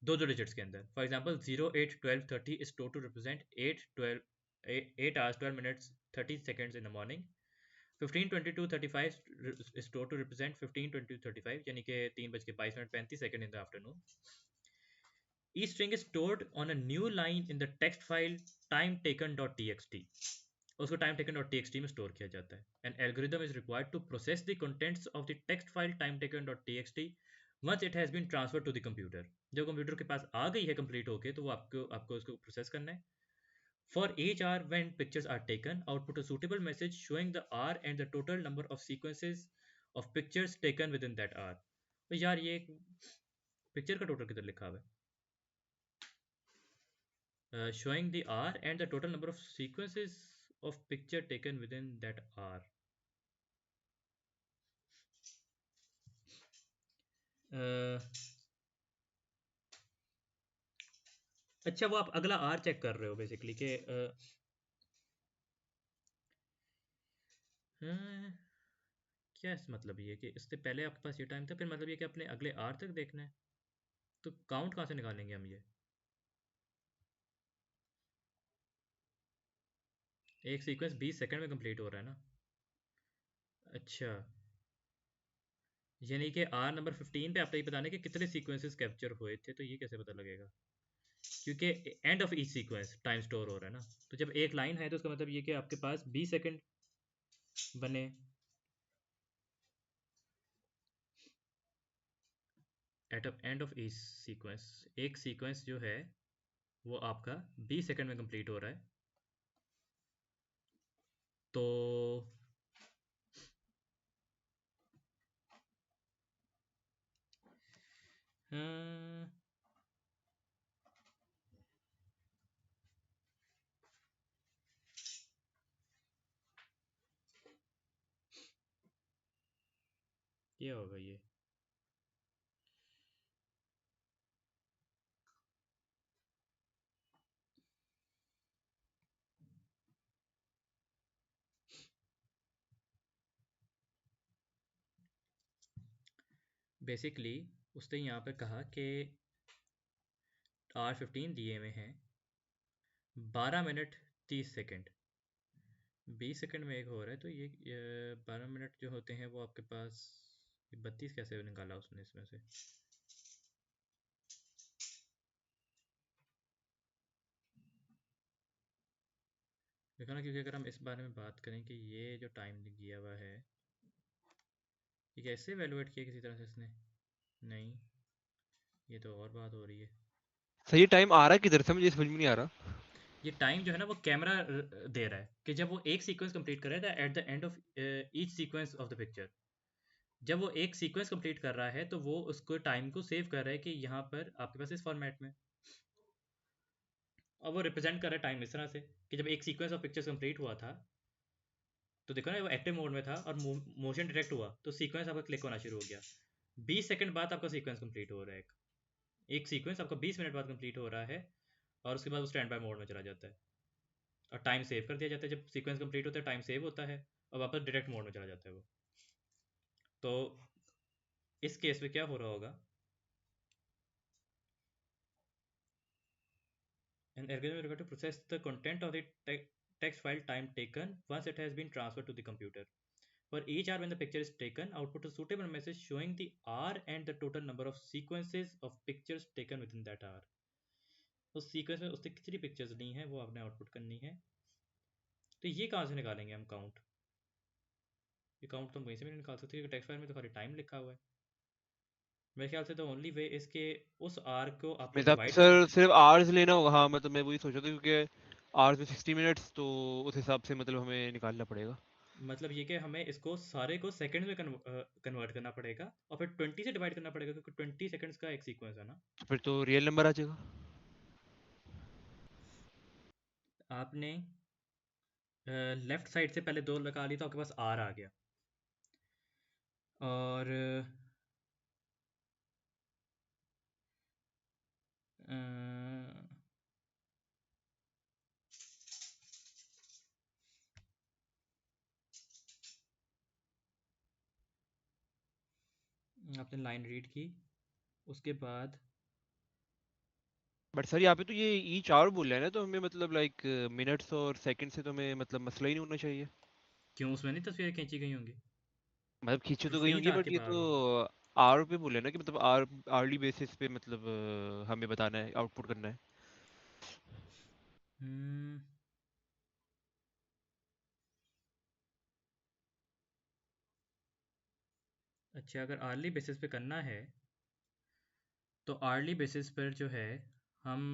दो digits के अंदर। For example 0 8 12 30 is store to represent 8 hours 12 minutes 30 seconds in the morning। 15:22:35 is stored to represent 15:22:35 यानी कि 3:22:35 in the afternoon। Each string is stored on a new line in the text file timetaken.txt। उसको timetaken.txt में store किया जाता है। An algorithm is required to process the contents of the text file timetaken.txt once it has been transferred to the computer। जब computer के पास आ गई है complete होके तो वो आपको आपको उसको प्रोसेस करना है। For each hour when pictures are taken, output a suitable message showing the hour and the total number of sequences of pictures taken within that hour। तो यार ये पिक्चर का टोटल किधर लिखा हुआ है? Showing the hour and the total number of sequences of picture taken within that hour। अच्छा, वो आप अगला आर चेक कर रहे हो बेसिकली कि क्या इस मतलब ये कि इससे पहले आपके पास ये टाइम था, फिर मतलब ये कि अपने अगले आर तक देखना है, तो काउंट कहाँ से निकालेंगे हम ये? एक सीक्वेंस 20 सेकंड में कंप्लीट हो रहा है ना? अच्छा, यानी कि आर नंबर 15 पे आपको ये बताना है कि कितने सीक्वेंसेस कैप्चर हुए थे, तो ये कैसे पता लगेगा? क्योंकि and of each sequence time store हो रहा है ना, तो जब एक लाइन है तो उसका मतलब ये कि आपके पास 20 सेकंड बने at end of each sequence. एक सीक्वेंस जो है वो आपका 20 सेकंड में कंप्लीट हो रहा है, तो हाँ, ये होगा ये। बेसिकली उसने यहाँ पे कहा कि R15 दिए हुए हैं 12 मिनट 30 सेकंड, 20 सेकंड में एक हो रहा है, तो ये 12 मिनट जो होते हैं वो आपके पास 32 कैसे निकाला उसने इसमें से? देखो ना, क्योंकि अगर हम इस बारे में बात करें कि ये जो टाइम दिया हुआ है ये कैसे एवेलुएट किया किसी तरह से इसने? नहीं, ये तो और बात हो रही है। सर ये टाइम आ रहा है किधर से, मुझे समझ में नहीं आ रहा। ये टाइम जो है ना वो कैमरा दे रहा है कि जब वो एक सीक्वेंस कंप्लीट कर रहा है eight the end of each sequence of the picture, जब वो एक सीक्वेंस कंप्लीट कर रहा है तो वो उसको टाइम को सेव कर रहा है कि यहाँ पर आपके पास इस फॉर्मेट में, और वो रिप्रेजेंट कर रहा है टाइम इस तरह से कि जब एक सीक्वेंस ऑफ पिक्चर्स कंप्लीट हुआ था तो देखो ना वो एक्टिव मोड में था और मोशन डिटेक्ट हुआ तो सीक्वेंस आपका क्लिक होना शुरू हो गया। 20 सेकंड बाद आपका सीक्वेंस कंप्लीट हो रहा है, एक सीक्वेंस आपका 20 मिनट बाद कंप्लीट हो रहा है, और उसके बाद वो स्टैंड बाय मोड में चला जाता है और टाइम सेव कर दिया जाता है। जब सीक्वेंस कंप्लीट होता है टाइम सेव होता है और वापस डायरेक्ट मोड में चला जाता है वो। तो इस केस में क्या हो रहा होगा? An algorithm is required to process the content of the text file time taken once it has been transferred to the computer. For each hour when the picture is taken, output a suitable message showing the hour and the total number of sequences of pictures taken within that hour. उस sequence में उसने कितनी pictures ली हैं वो आपने output करनी है। तो ये कहाँ से निकालेंगे हम काउंट? ये काउंट तो हम कहीं से भी नहीं निकाल सकते क्योंकि टेक्स्ट फाइल में तो खाली टाइम लिखा हुआ है। मेरे ख्याल से तो ओनली वे इसके उस आर को आपको मेरे हिसाब से डिवाइड कर, सर सिर्फ आवर्स लेना होगा। हाँ मतलब मैं वही सोचा था, क्योंकि आवर्स में 60 मिनट्स, तो उस हिसाब से मतलब हमें निकालना पड़ेगा। मतलब ये कि हमें इसको सारे को सेकंड में कन्वर्ट करना पड़ेगा और फिर 20 से डिवाइड करना पड़ेगा क्योंकि 20 सेकंड्स का एक सीक्वेंस है ना। तो फिर तो रियल नंबर आ जाएगा। आपने लेफ्ट साइड से पहले दो लगा ली तो आपके पास आर आ गया, और अ, आपने लाइन रीड की, उसके बाद बट सर यहाँ पे तो ये ईच आवर बोल रहा है ना, तो हमें मतलब लाइक मिनट्स और सेकंड से तो हमें मतलब मसला ही नहीं होना चाहिए। क्यों उसमें नहीं तस्वीरें खींची गई होंगी? मतलब खींचे तो गई 15 होंगी, आर बट के ये तो बाद होंगी। आवर पे बोले ना कि मतलब आर्ली बेसिस पे मतलब हमें बताना है, आउटपुट करना है। हम्म, अच्छा, अगर आर्ली बेसिस पे करना है तो आर्ली बेसिस पर जो है हम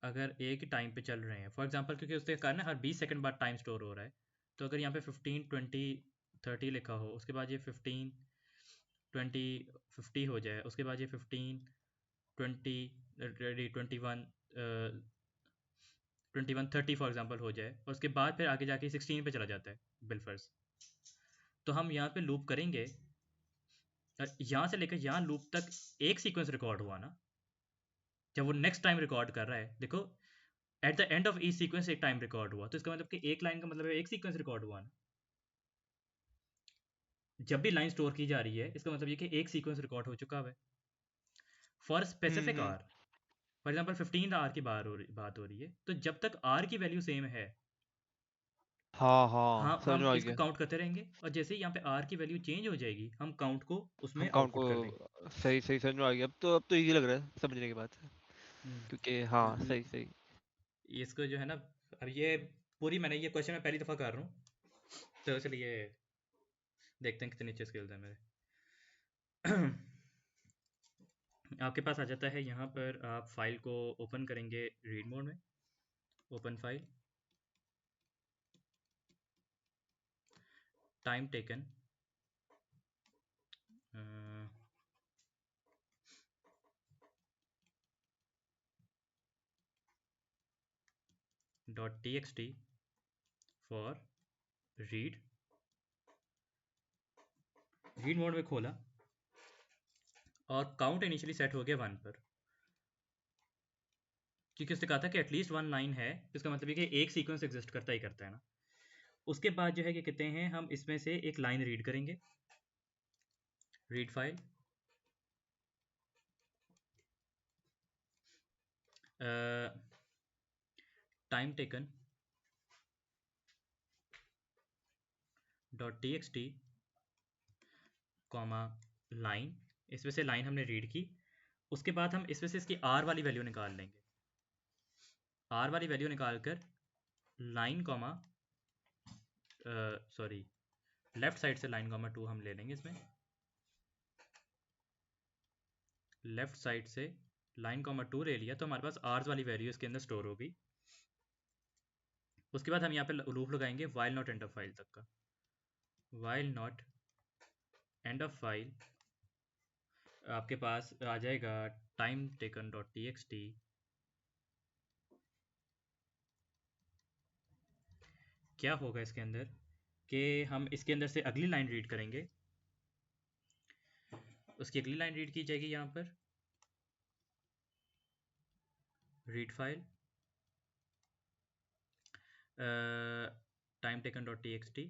अगर एक ही टाइम पे चल रहे हैं फॉर एग्जांपल, क्योंकि उसके कारण हर 20 सेकंड बाद टाइम स्टोर हो रहा है, तो अगर यहाँ पे 15 20 30 लिखा हो, उसके बाद ये 15 20 50 हो जाए, उसके बाद ये 15 20 रेडी 21 21 30 फॉर एग्जांपल हो जाए, और उसके बाद फिर आगे जाके 16 पे चला जाता है बिलफर्स, तो हम यहाँ पे लूप करेंगे और यहाँ से लेकर यहाँ लूप तक एक सीक्वेंस रिकॉर्ड हुआ ना, जब वो नेक्स्ट टाइम रिकॉर्ड कर रहा है, देखो eight the end of each sequence एक टाइम रिकॉर्ड हुआ, तो इसका मतलब कि एक लाइन का मतलब है एक सीक्वेंस रिकॉर्ड हुआ ना। जब भी लाइन स्टोर की जा रही है इसका मतलब ये कि एक सीक्वेंस रिकॉर्ड हो चुका है for specific hmm. R. For example 15 R की बात हो रही है, तो जब तक आर की वैल्यू सेम है, हाँ हाँ, हाँ समझ हम में आ इसको गया। काउंट करते रहेंगे, और जैसे ही यहाँ पे आर की वैल्यू चेंज हो जाएगी हम काउंट को हम उसमें काउंट आउटपुट कर देंगे। को सही सही समझ में आ गया। अब तो इजी लग रहा है समझने के बाद, क्योंकि हाँ हम्म, सही सही। इसको जो है ना, अब ये पूरी मैंने ये क्वेश्चन मैं पहली दफ़ा कर रहा हूँ, तो चलिए देखते हैं कितनी अच्छे स्किल्स हैं मेरे। आपके पास आ जाता है यहाँ पर, आप फाइल को ओपन करेंगे रीड मोड में, open file, time taken dot T X T for read, read mode में खोला और काउंट इनिशियली सेट हो गया 1 पर, क्योंकि उसने कहा था कि एटलीस्ट 1 लाइन है, इसका मतलब है कि एक सीक्वेंस एग्जिस्ट करता ही करता है ना। उसके बाद जो है कि कहते हैं हम इसमें से एक लाइन रीड करेंगे, read file, time taken dot T X T comma line, इसमें से लाइन हमने रीड की। उसके बाद हम इसमें से इसकी आर वाली वैल्यू निकाल लेंगे, आर वाली वैल्यू निकाल कर line comma, sorry, left side से लाइन कॉमा 2 हम ले लेंगे इसमें, लेफ्ट साइड से लाइन कॉमा 2 ले लिया तो हमारे पास आर्स वाली वैल्यू इसके अंदर स्टोर होगी। उसके बाद हम यहाँ पे लूप लगाएंगे while not end of file तक का, while not end of file, आपके पास आ जाएगा time taken dot T X T, क्या होगा इसके अंदर कि हम इसके अंदर से अगली लाइन रीड करेंगे, उसकी अगली लाइन रीड की जाएगी यहाँ पर, read file, time taken dot T X T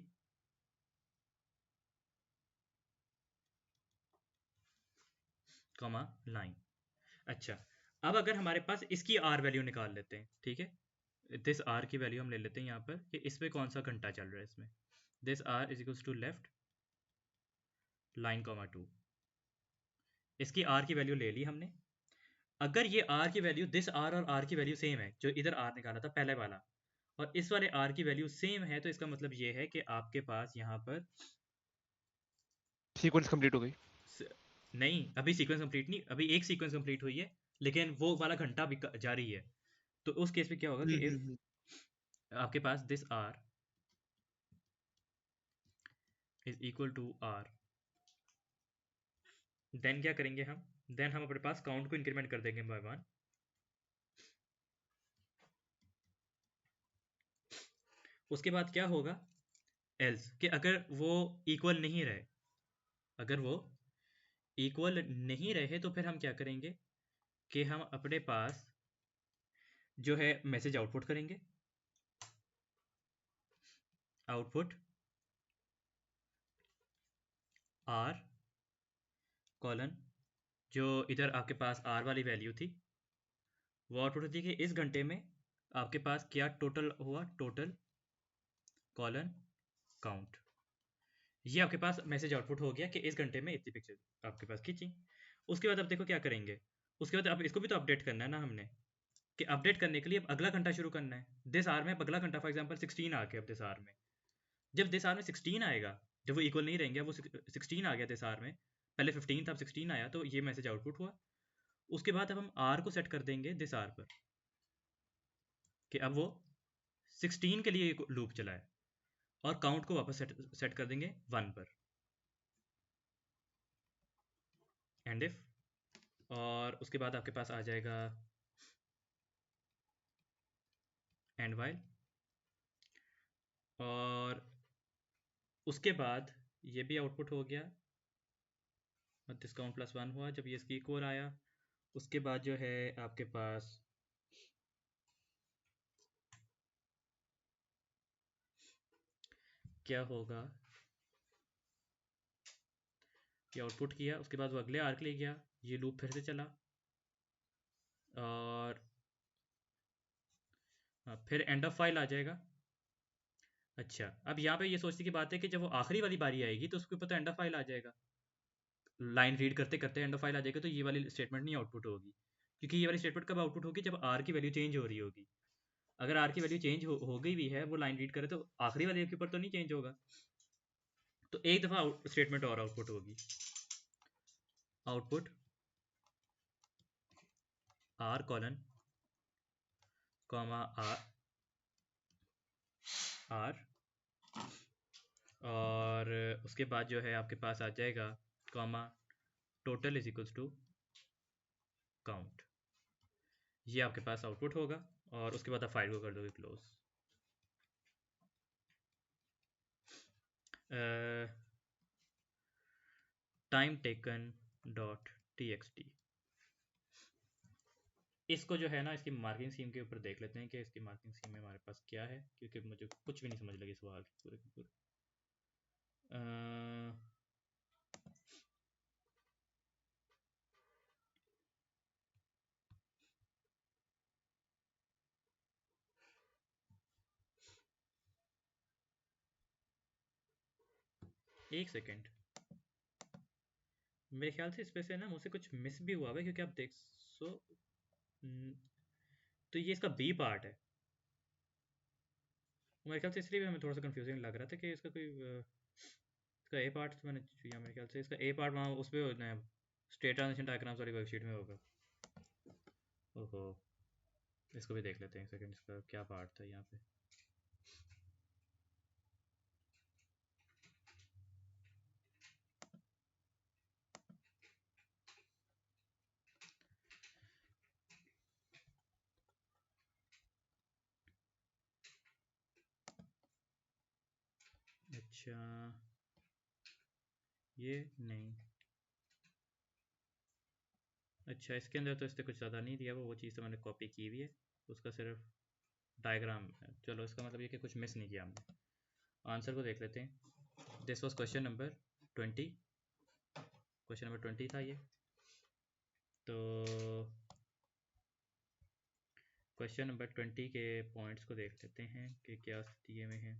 comma line. अच्छा, अब अगर हमारे पास इसकी आर वैल्यू निकाल लेते हैं, ठीक है, दिस आर की वैल्यू हम ले लेते हैं यहाँ पर कि इस पे कौन सा घंटा चल रहा है इसमें, this R is equals to left line comma 2, इसकी आर की वैल्यू ले ली हमने। अगर ये आर की वैल्यू, दिस आर और आर की वैल्यू सेम है, जो इधर आर निकाला था पहले वाला, और इस वाले आर की वैल्यू सेम है, तो इसका मतलब ये है कि आपके पास यहाँ पर सीक्वेंस कंप्लीट हो गई। नहीं, अभी सीक्वेंस कंप्लीट नहीं, अभी एक सीक्वेंस कंप्लीट हुई है, लेकिन वो वाला घंटा भी जारी है। तो उस केस में क्या होगा कि इफ हम्म। आपके पास this R is equal to R, then क्या करेंगे हम, देन हम अपने पास काउंट को इंक्रीमेंट कर देंगे बाय 1। उसके बाद क्या होगा, एल्स कि अगर वो इक्वल नहीं रहे, अगर वो इक्वल नहीं रहे तो फिर हम क्या करेंगे कि हम अपने पास जो है मैसेज आउटपुट करेंगे, आउटपुट आर कॉलन, जो इधर आपके पास आर वाली वैल्यू थी वो आउटपुट होती है कि इस घंटे में आपके पास क्या टोटल हुआ, टोटल कॉलन काउंट। ये आपके पास मैसेज आउटपुट हो गया कि इस घंटे में इतनी पिक्चर आपके पास खींची। उसके बाद अब देखो क्या करेंगे, उसके बाद अब इसको भी तो अपडेट करना है ना हमने, कि अपडेट करने के लिए अब अगला घंटा शुरू करना है, दिस आर में अब अगला घंटा, फॉर एग्जांपल 16 आ गया, अब दिस आर में, जब दिस आर में 16 आएगा, जब वो इक्वल नहीं रहेंगे, वो 16 आ गया दिस आर में, पहले 15 था अब 16 आया, तो ये मैसेज आउटपुट हुआ। उसके बाद अब हम आर को सेट कर देंगे दिस आर पर, कि अब वो 16 के लिए लूप चलाए, और काउंट को वापस सेट कर देंगे 1 पर, एंड इफ, और उसके बाद आपके पास आ जाएगा एंड वाइल, और उसके बाद ये भी आउटपुट हो गया, डिस्काउंट प्लस 1 हुआ जब ये इसकी इक्वल आया। उसके बाद जो है आपके पास क्या होगा, ये आउटपुट किया, उसके बाद वो अगले आर्क ले गया, ये लूप फिर से चला, और फिर एंड ऑफ फाइल आ जाएगा। अच्छा, अब यहाँ पे ये सोचने की बात है कि जब वो आखिरी वाली बारी आएगी तो उसके ऊपर तो एंड ऑफ फाइल आ जाएगा, लाइन रीड करते करते एंड ऑफ फाइल आ जाएगा, तो ये वाली स्टेटमेंट नहीं आउटपुट होगी, क्योंकि ये वाली स्टेटमेंट कब आउटपुट होगी, जब आर की वैल्यू चेंज हो रही होगी। अगर आर की वैल्यू चेंज हो गई भी है, वो लाइन रीड करे, तो आखिरी वाले के ऊपर तो नहीं चेंज होगा, तो एक दफ़ा स्टेटमेंट और आउटपुट होगी, output R colon comma R R, और उसके बाद जो है आपके पास आ जाएगा comma total is equals to count. ये आपके पास आउटपुट होगा, और उसके बाद आप फाइल को कर दोगे close. Time taken dot T X T, इसको जो है ना इसकी मार्किंग स्कीम के ऊपर देख लेते हैं कि इसकी मार्किंग स्कीम में हमारे पास क्या है, क्योंकि मुझे कुछ भी नहीं समझ लगी सवाल पूरे के पूरे। एक सेकेंड, मेरे ख्याल से इस पे से ना मुझसे कुछ मिस भी हुआ है, क्योंकि आप देख सो तो ये इसका बी पार्ट है, मेरे ख्याल से इसलिए भी हमें थोड़ा सा कंफ्यूजिंग लग रहा था कि इसका कोई इसका ए पार्ट तो मैंने किया, मेरे ख्याल से इसका ए पार्ट वहाँ उस पर होना है, स्टेट ट्रांजिशन डायग्राम्स वाली वर्कशीट में होगा। ओहो, इसको भी देख लेते हैं एक सेकेंड, इसका क्या पार्ट था यहाँ पे। अच्छा, ये नहीं, अच्छा इसके अंदर तो इससे कुछ ज़्यादा नहीं दिया, वो चीज़ तो मैंने कॉपी की हुई है, उसका सिर्फ डायग्राम है। चलो, इसका मतलब ये कि कुछ मिस नहीं किया हमने। आंसर को देख लेते हैं। This was question number 20, question number 20 था ये। तो क्वेश्चन नंबर 20 के पॉइंट्स को देख लेते हैं कि क्या दिए हुए हैं।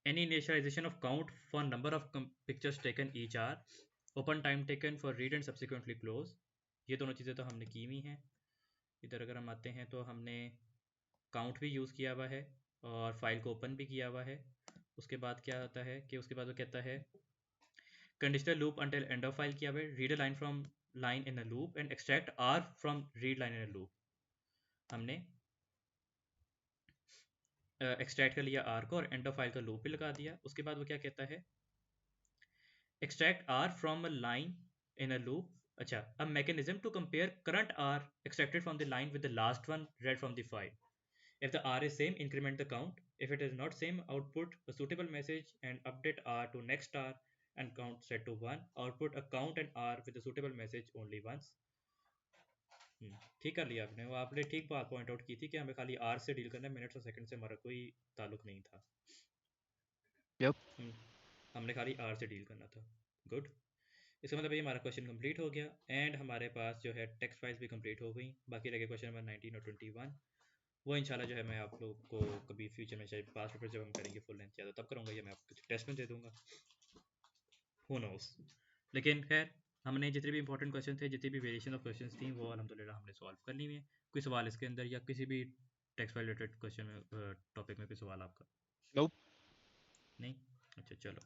Any initialization of count for number of pictures taken each hour, open time taken for read and subsequently close, ये दोनों चीज़ें तो हमने की हुई हैं। इधर अगर हम आते हैं तो हमने काउंट भी यूज़ किया हुआ है और फाइल को ओपन भी किया हुआ है। उसके बाद क्या होता है कि उसके बाद वो कहता है conditional loop until end of file किया हुआ है, read a line from line in a loop and extract R from read line in a loop, हमने एक्सट्रैक्ट कर लिया आर को और एंड ऑफ फाइल का लूप भी लगा दिया। उसके बाद वो क्या कहता है, extract r from a line in a loop, अच्छा, a mechanism to compare current r extracted from the line with the last one read from the file. If the r is same, increment the count. If it is not same, output a suitable message and update r to next r and count set to 1. Output a count and r with a suitable message only once. ठीक कर लिया आपने, वो आपने ठीक बात point out की थी कि हमें खाली आर से डील करना है, मिनट और सेकंड से हमारा कोई ताल्लुक नहीं था। यप, हमने खाली आर से डील करना था। गुड, इसका मतलब ये हमारा क्वेश्चन कंप्लीट हो गया, एंड हमारे पास जो है टेक्स्ट फाइल्स भी कंप्लीट हो गई। बाकी रह गए क्वेश्चन नंबर 19 और 21, वो इंशाल्लाह जो है मैं आप लोग को कभी फ्यूचर में, शायद पास पेपर जब हम करेंगे फुल लेंथ ज़्यादा तब करूँगा, या मैं आपको कुछ टेस्ट में दे दूँगा, हु नोस। लेकिन खैर, हमने जितने भी इंपॉर्टेंट क्वेश्चन थे, जितनी भी वेरिएशन ऑफ क्वेश्चन थी, वो अलहमदिल्ला हमने सॉल्व कर ली है। कोई सवाल इसके अंदर या किसी भी टेक्स्ट फाइल रिलेटेड क्वेश्चन में टॉपिक में कोई सवाल आपका? नोप। नहीं? अच्छा चलो।